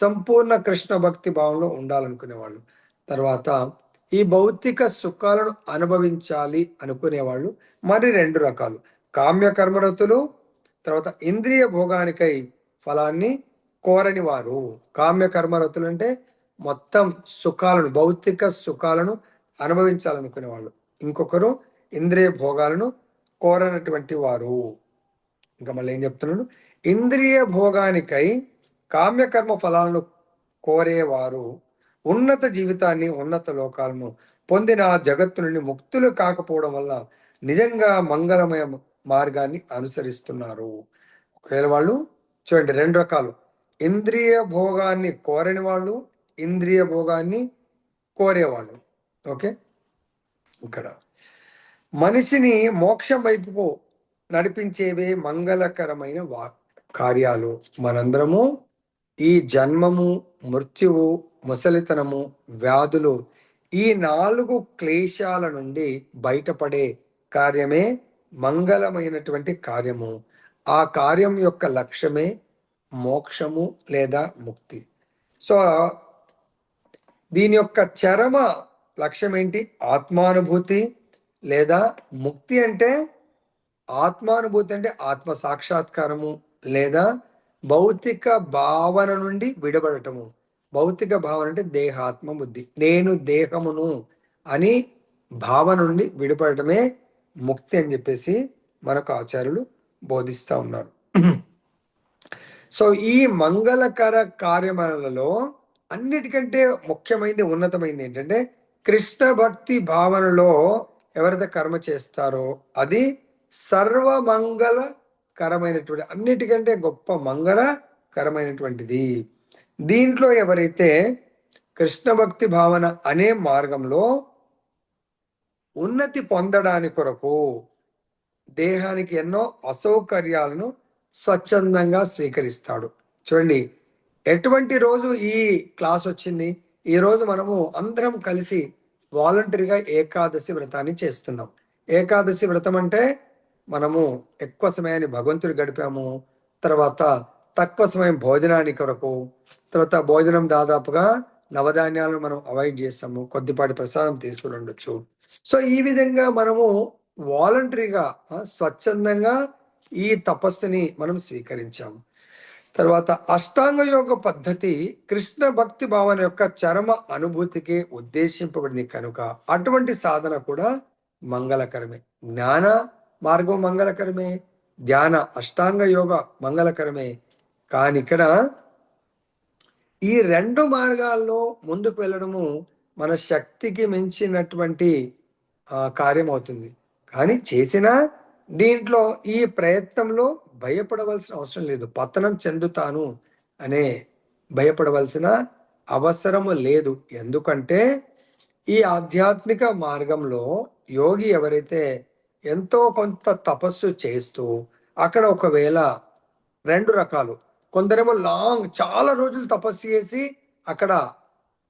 సంపూర్ణ కృష్ణ భక్తి భావంలో ఉండాలనుకునే వాళ్ళు. తర్వాత ఈ భౌతిక సుఖాలను అనుభవించాలి అనుకునేవాళ్ళు మరి 2 రకాలు, కామ్య కర్మరతులు, తర్వాత ఇంద్రియ భోగానికై ఫలాన్ని కోరని వారు. కామ్య కర్మరతులు అంటే మొత్తం సుఖాలను, భౌతిక సుఖాలను అనుభవించాలనుకునే వాళ్ళు. ఇంకొకరు ఇంద్రియ భోగాలను కోరనటువంటి వారు. ఇంకా మళ్ళీ ఏం చెప్తున్నాడు? ఇంద్రియ భోగానికై కామ్యకర్మ ఫలాలను కోరేవారు ఉన్నత జీవితాన్ని, ఉన్నత లోకాలను పొందిన జగత్తు నుండి ముక్తులు కాకపోవడం వల్ల నిజంగా మంగళమయ మార్గాన్ని అనుసరిస్తున్నారు. ఒకవేళ వాళ్ళు చూడండి 2 రకాలు, ఇంద్రియ భోగాన్ని కోరని వాళ్ళు, ఇంద్రియ భోగాన్ని కోరేవాళ్ళు. ఓకే, ఇక్కడ మనిషిని మోక్షం వైపుకు నడిపించేవే మంగళకరమైన కార్యాలు. మనందరము ఈ జన్మము, మృత్యువు, ముసలితనము, వ్యాధులు, ఈ 4 క్లేశాల నుండి బయటపడే కార్యమే మంగళమైనటువంటి కార్యము. ఆ కార్యం యొక్క లక్ష్యమే మోక్షము లేదా ముక్తి. సో దీని యొక్క చరమ లక్ష్యం ఏంటి? ఆత్మానుభూతి లేదా ముక్తి. అంటే ఆత్మానుభూతి అంటే ఆత్మ సాక్షాత్కారము లేదా భౌతిక భావన నుండి విడబడటము. భౌతిక భావన అంటే దేహాత్మ బుద్ధి, నేను దేహమును అని భావన నుండి విడిపడటమే ముక్తి అని చెప్పేసి మనకు ఆచార్యులు బోధిస్తూ ఉన్నారు. సో ఈ మంగళకర కార్యములలో అన్నిటికంటే ముఖ్యమైనది, ఉన్నతమైనది ఏంటంటే కృష్ణ భక్తి భావనలో ఎవరైతే కర్మ చేస్తారో అది సర్వమంగళకరమైనటువంటి, అన్నిటికంటే గొప్ప మంగళకరమైనటువంటిది. దీంట్లో ఎవరైతే కృష్ణ భక్తి భావన అనే మార్గంలో ఉన్నతి పొందడానికి కొరకు దేహానికి ఎన్నో అసౌకర్యాలను స్వచ్ఛందంగా స్వీకరిస్తాడు. చూడండి, ఎటువంటి రోజు ఈ క్లాస్ వచ్చింది? ఈ రోజు మనము అందరం కలిసి వాలంటరీగా ఏకాదశి వ్రతాన్ని చేస్తున్నాం. ఏకాదశి వ్రతం అంటే మనము ఎక్కువ సమయాన్ని భగవంతుడు గడిపాము, తర్వాత తక్కువ సమయం భోజనానికి కొరకు, తర్వాత భోజనం దాదాపుగా నవధాన్యాలను మనం అవాయిడ్ చేస్తాము, కొద్దిపాటి ప్రసాదం తీసుకుని ఉండొచ్చు. సో ఈ విధంగా మనము వాలంటరీగా స్వచ్ఛందంగా ఈ తపస్సుని మనం స్వీకరించాము. తర్వాత అష్టాంగ యోగ పద్ధతి కృష్ణ భక్తి భావన యొక్క చరమ అనుభూతికి ఉద్దేశింపబడింది కనుక అటువంటి సాధన కూడా మంగళకరమే. జ్ఞాన మార్గం మంగళకరమే, ధ్యాన అష్టాంగ యోగ మంగళకరమే. కానీ ఇక్కడ ఈ రెండు మార్గాల్లో ముందుకు వెళ్ళడము మన శక్తికి మించినటువంటి కార్యం అవుతుంది. కానీ చేసిన దీంట్లో ఈ ప్రయత్నంలో భయపడవలసిన అవసరం లేదు. పతనం చెందుతాను అనే భయపడవలసిన అవసరము లేదు. ఎందుకంటే ఈ ఆధ్యాత్మిక మార్గంలో యోగి ఎవరైతే ఎంతో కొంత తపస్సు చేస్తూ అక్కడ ఒకవేళ రెండు రకాలు, కొందరేమో చాలా రోజులు తపస్సు చేసి అక్కడ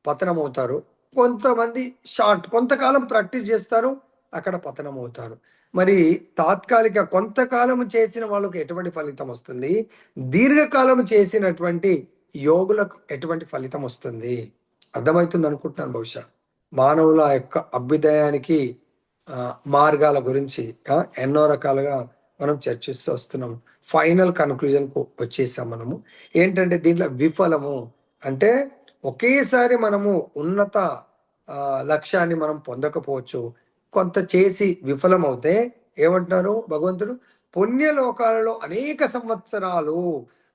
పతనం అవుతారు, కొంతమంది కొంతకాలం ప్రాక్టీస్ చేస్తారు అక్కడ పతనం అవుతారు. మరి తాత్కాలిక కొంతకాలం చేసిన వాళ్ళకు ఎటువంటి ఫలితం వస్తుంది, దీర్ఘకాలం చేసినటువంటి యోగులకు ఎటువంటి ఫలితం వస్తుంది అర్థమవుతుంది అనుకుంటున్నాను. బహుశా మానవుల యొక్క అభ్యుదయానికి మార్గాల గురించి ఎన్నో రకాలుగా మనం చర్చిస్తూ వస్తున్నాం. ఫైనల్ కన్క్లూజన్కు వచ్చేసాం మనము. ఏంటంటే దీంట్లో విఫలము అంటే ఒకేసారి మనము ఉన్నత లక్ష్యాన్ని మనం పొందకపోవచ్చు. కొంత చేసి విఫలమవుతే ఏమంటున్నారు భగవంతుడు, పుణ్యలోకాలలో అనేక సంవత్సరాలు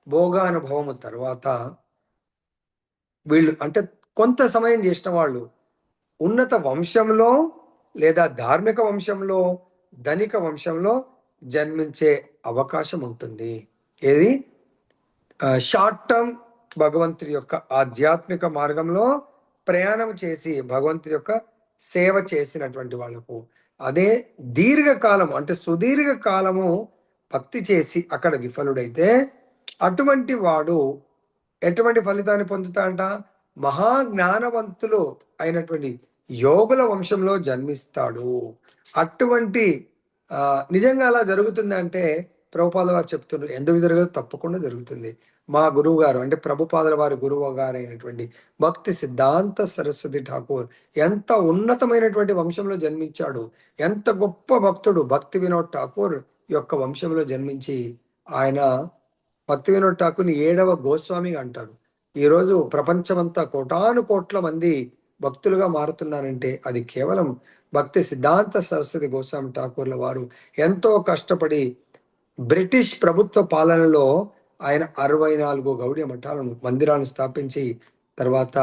భోగానుభవము తర్వాత వీళ్ళు అంటే కొంత సమయం చేసిన వాళ్ళు ఉన్నత వంశంలో లేదా ధార్మిక వంశంలో ధనిక వంశంలో జన్మించే అవకాశం ఉంటుంది. ఏది షార్ట్ టర్మ్ భగవంతుడి యొక్క ఆధ్యాత్మిక మార్గంలో ప్రయాణం చేసి భగవంతుడి యొక్క సేవ చేసినటువంటి వాళ్ళకు, అదే దీర్ఘకాలం అంటే సుదీర్ఘ కాలము భక్తి చేసి అక్కడ విఫలుడైతే అటువంటి వాడు ఎటువంటి ఫలితాన్ని పొందుతాడంట, మహాజ్ఞానవంతులు అయినటువంటి యోగుల వంశంలో జన్మిస్తాడు. అటువంటి నిజంగా అలా జరుగుతుంది అంటే ప్రభుపాదుల వారు చెప్తున్నారు. ఎందుకు జరగదు? తప్పకుండా జరుగుతుంది. మా గురువు గారు అంటే ప్రభుపాదుల వారి గురువు గారు అయినటువంటి భక్తి సిద్ధాంత సరస్వతి ఠాకూర్ ఎంత ఉన్నతమైనటువంటి వంశంలో జన్మించాడు, ఎంత గొప్ప భక్తుడు. భక్తి వినోద్ ఠాకూర్ యొక్క వంశంలో జన్మించి ఆయన భక్తి వినోద్ ఠాకూర్ని 7వ గోస్వామిగా అంటారు. ఈరోజు ప్రపంచమంతా కోటాను కోట్ల మంది భక్తులుగా మారుతున్నారంటే అది కేవలం భక్తి సిద్ధాంత సరస్వతి గోస్వామి ఠాకూర్ల వారు ఎంతో కష్టపడి బ్రిటిష్ ప్రభుత్వ పాలనలో ఆయన 64 గౌడీయ మఠాలను మందిరాలను స్థాపించి తర్వాత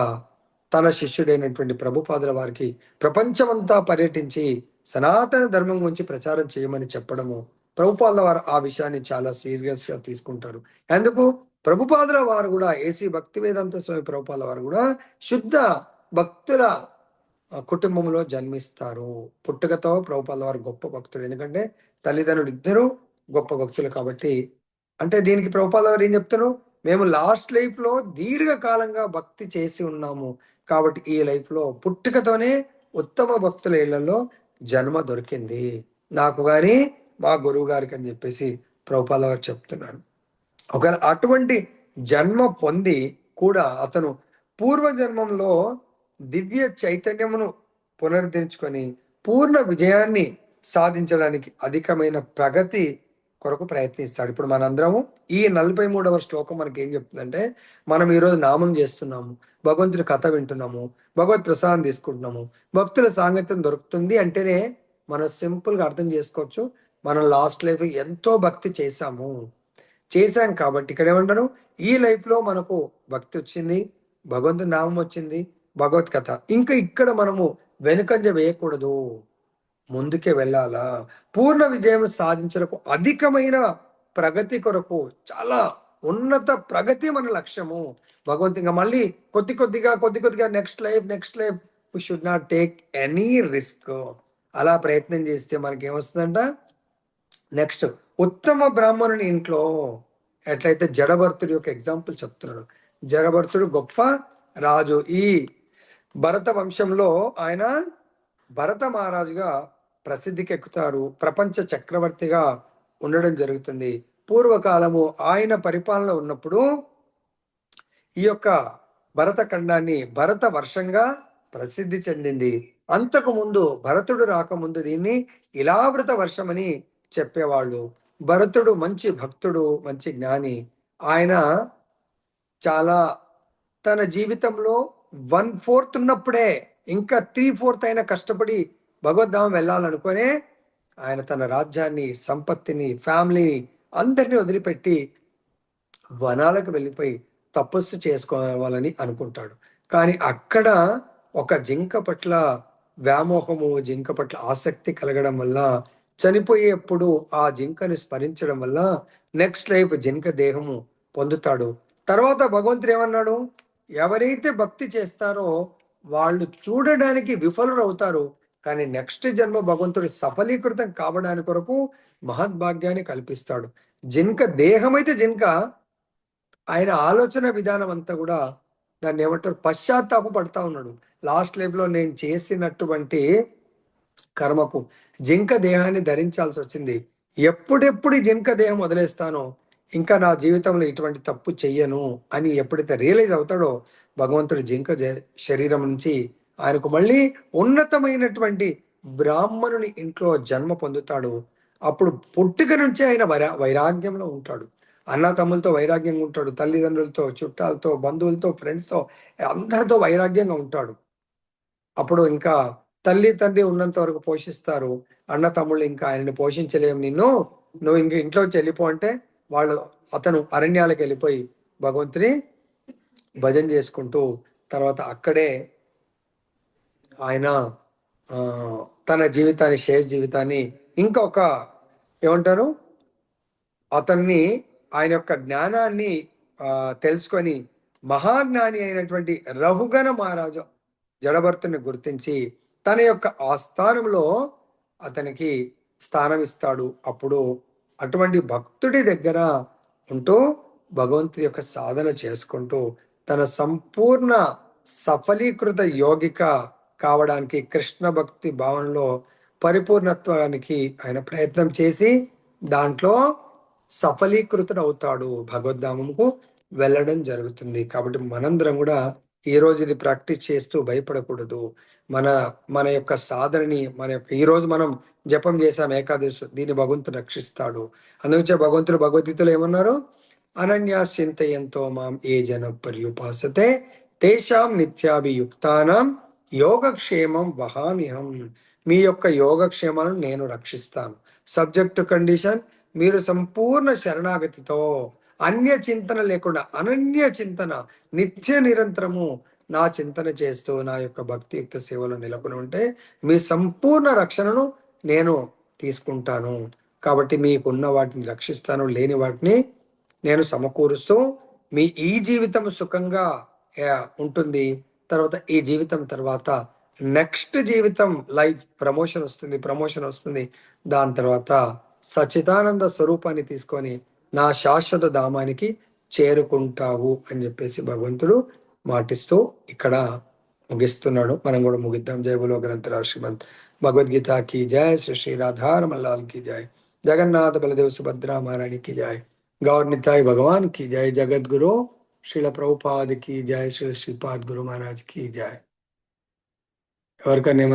తన శిష్యుడైనటువంటి ప్రభుపాదుల వారికి ప్రపంచమంతా పర్యటించి సనాతన ధర్మం గురించి ప్రచారం చేయమని చెప్పడము, ప్రభుపాదుల వారు ఆ విషయాన్ని చాలా సీరియస్ గా తీసుకుంటారు. ఎందుకు? ప్రభుపాదుల వారు కూడా ఏసీ భక్తి వేదాంత స్వామి ప్రభుపాదుల వారు కూడా శుద్ధ భక్తుల కుటుంబంలో జన్మిస్తారు. పుట్టుకతో ప్రభుపాదుల వారు గొప్ప భక్తుడు, ఎందుకంటే తల్లిదండ్రులు ఇద్దరు గొప్ప భక్తులు కాబట్టి. అంటే దీనికి ప్రభుపాదుల వారు ఏం చెప్తారు, మేము లాస్ట్ లైఫ్ లో దీర్ఘకాలంగా భక్తి చేసి ఉన్నాము కాబట్టి ఈ లైఫ్ లో పుట్టుకతోనే ఉత్తమ భక్తుల ఇళ్లలో జన్మ దొరికింది నాకు గాని మా గురువు గారికి అని చెప్పేసి ప్రభుపాదుల వారు చెప్తున్నారు. ఒకవేళ అటువంటి జన్మ పొంది కూడా అతను పూర్వజన్మంలో దివ్య చైతన్యమును పునరుద్ధరించుకొని పూర్ణ విజయాన్ని సాధించడానికి అధికమైన ప్రగతి కొరకు ప్రయత్నిస్తాడు. ఇప్పుడు మనందరము ఈ 43వ శ్లోకం మనకి ఏం చెప్తుందంటే, మనం ఈరోజు నామం చేస్తున్నాము, భగవంతుడి కథ వింటున్నాము, భగవత్ ప్రసాదం తీసుకుంటున్నాము, భక్తుల సాంగత్యం దొరుకుతుంది అంటేనే మనం సింపుల్గా అర్థం చేసుకోవచ్చు మనం లాస్ట్ లైఫ్ ఎంతో భక్తి చేశాం కాబట్టి ఇక్కడ ఏమంటారు, ఈ లైఫ్లో మనకు భక్తి వచ్చింది, భగవంతుడి నామం వచ్చింది, భగవత్ కథ. ఇంకా ఇక్కడ మనము వెనుకంజ వేయకూడదు, ముందుకే వెళ్ళాలా. పూర్ణ విజయం సాధించడానికి అధికమైన ప్రగతి కొరకు చాలా ఉన్నత ప్రగతి మన లక్ష్యము. భగవంతు ఇంకా మళ్ళీ కొద్ది కొద్దిగా next life we should not take any risk. అలా ప్రయత్నం చేస్తే మనకి ఏమొస్తుందంట, నెక్స్ట్ ఉత్తమ బ్రాహ్మణుని ఇంట్లో ఎట్లయితే జడభర్తుడి యొక్క ఎగ్జాంపుల్ చెప్తున్నాడు. జడభర్తుడు గొప్ప రాజు. ఈ భరత వంశంలో ఆయన భరత మహారాజుగా ప్రసిద్ధికి ఎక్కుతారు, ప్రపంచ చక్రవర్తిగా ఉండడం జరుగుతుంది. పూర్వకాలము ఆయన పరిపాలన ఉన్నప్పుడు ఈ యొక్క భరతఖండాన్ని భరత వర్షంగా ప్రసిద్ధి చెందింది. అంతకు ముందు భరతుడు రాకముందు దీన్ని ఇలావృత వర్షమని చెప్పేవాళ్ళు. భరతుడు మంచి భక్తుడు, మంచి జ్ఞాని. ఆయన చాలా తన జీవితంలో 1/4 ఉన్నప్పుడే ఇంకా 3/4 అయినా కష్టపడి భగవద్ధామం వెళ్ళాలనుకునే ఆయన తన రాజ్యాన్ని, సంపత్తిని, ఫ్యామిలీని అందరినీ వదిలిపెట్టి వనాలకు వెళ్ళిపోయి తపస్సు చేసుకోవాలని అనుకుంటాడు. కానీ అక్కడ ఒక జింక పట్ల వ్యామోహము, జింక పట్ల ఆసక్తి కలగడం వల్ల చనిపోయేప్పుడు ఆ జింకను స్మరించడం వల్ల నెక్స్ట్ లైఫ్ జింక దేహము పొందుతాడు. తర్వాత భగవంతుడు ఏమన్నాడు? ఎవరైతే భక్తి చేస్తారో వాళ్ళు చూడడానికి విఫలులు అవుతారు, కానీ నెక్స్ట్ జన్మ భగవంతుడు సఫలీకృతం కావడానికి కొరకు మహద్భాగ్యాన్ని కల్పిస్తాడు. జింక దేహమైతే జింక, ఆయన ఆలోచన విధానం అంతా కూడా దాన్ని ఏమంటారు, పశ్చాత్తాప పడతా ఉన్నాడు. లాస్ట్ లైఫ్ లో నేను చేసినటువంటి కర్మకు జింక దేహాన్ని ధరించాల్సి వచ్చింది. ఎప్పుడెప్పుడు ఈ జింక దేహం వదిలేస్తానో ఇంకా నా జీవితంలో ఇటువంటి తప్పు చెయ్యను అని ఎప్పుడైతే రియలైజ్ అవుతాడో భగవంతుడు జింక శరీరం నుంచి ఆయనకు మళ్ళీ ఉన్నతమైనటువంటి బ్రాహ్మణుని ఇంట్లో జన్మ పొందుతాడు. అప్పుడు పుట్టుక నుంచి ఆయన వైరాగ్యంలో ఉంటాడు. అన్న తమ్ములతో వైరాగ్యంగా ఉంటాడు, తల్లిదండ్రులతో, చుట్టాలతో, బంధువులతో, ఫ్రెండ్స్తో అందరితో వైరాగ్యంగా ఉంటాడు. అప్పుడు ఇంకా తల్లి తండ్రి ఉన్నంత వరకు పోషిస్తారు. అన్న తమ్ముళ్ళు ఇంకా ఆయనని పోషించలేము, నువ్వు ఇంక ఇంట్లో వెళ్ళిపో అంటే అతను అరణ్యాలకు వెళ్ళిపోయి భగవంతుని భజన చేసుకుంటూ తర్వాత అక్కడే ఆయన తన జీవితాన్ని, శేష జీవితాన్ని ఇంకొక ఏమంటారు అతన్ని ఆయన యొక్క జ్ఞానాన్ని తెలుసుకొని మహాజ్ఞాని అయినటువంటి రఘుగణ మహారాజు జడభర్తుని గుర్తించి తన యొక్క ఆస్థానంలో అతనికి స్థానం ఇస్తాడు. అప్పుడు అటువంటి భక్తుడి దగ్గర ఉంటూ భగవంతుడి యొక్క సాధన చేసుకుంటూ తన సంపూర్ణ సఫలీకృత యోగిక కావడానికి, కృష్ణ భక్తి భావనలో పరిపూర్ణత్వానికి ఆయన ప్రయత్నం చేసి దాంట్లో సఫలీకృతుడు అవుతాడు, భగవద్ధామంకు వెళ్ళడం జరుగుతుంది. కాబట్టి మనందరం కూడా ఈ రోజు ఇది ప్రాక్టీస్ చేస్తూ భయపడకూడదు. మన మన యొక్క సాధనని ఈ రోజు మనం జపం చేసాం ఏకాదశి, దీన్ని భగవంతుడు రక్షిస్తాడు. అందుకే భగవంతుడు భగవద్గీతలో ఏమన్నారు? అనన్యాశ్చింతయంతో మాం ఏ జన పర్యుపాసతే తేషాం నిత్యాభియుక్తానాం యోగక్షేమం వహామ్యహం. మీ యొక్క యోగక్షేమాలను నేను రక్షిస్తాను. సబ్జెక్ట్ కండిషన్, మీరు సంపూర్ణ శరణాగతితో అన్య చింతన లేకుండా అనన్య చింతన నిత్య నిరంతరము నా చింతన చేస్తూ నా యొక్క భక్తియుక్త సేవలో నెలకొని ఉంటే మీ సంపూర్ణ రక్షణను నేను తీసుకుంటాను. కాబట్టి మీకున్న వాటిని రక్షిస్తాను, లేని వాటిని నేను సమకూరుస్తూ మీ ఈ జీవితం సుఖంగా ఉంటుంది. తర్వాత ఈ జీవితం తర్వాత నెక్స్ట్ జీవితం లైఫ్ ప్రమోషన్ వస్తుంది. దాని తర్వాత సచిదానంద స్వరూపాన్ని తీసుకొని నా శాశ్వత ధామానికి చేరుకుంటావు అని చెప్పేసి భగవంతుడు మాటిస్తూ ఇక్కడ ముగిస్తున్నాడు. మనం కూడా ముగిద్దాం. జయ బోలో గ్రంథరాజ్ శ్రీమద్ భగవద్గీత की जय, श्री श्री राधा रमन लाल की जय, जगन्नाथ बलदेव सुभद्रा महारानी की जय, गौर निताई भगवान की जय, जगत गुरु श्रील प्रभुपाद की जय, श्री श्रीपाद गुरु महाराज की जय. ఎవరికన్నా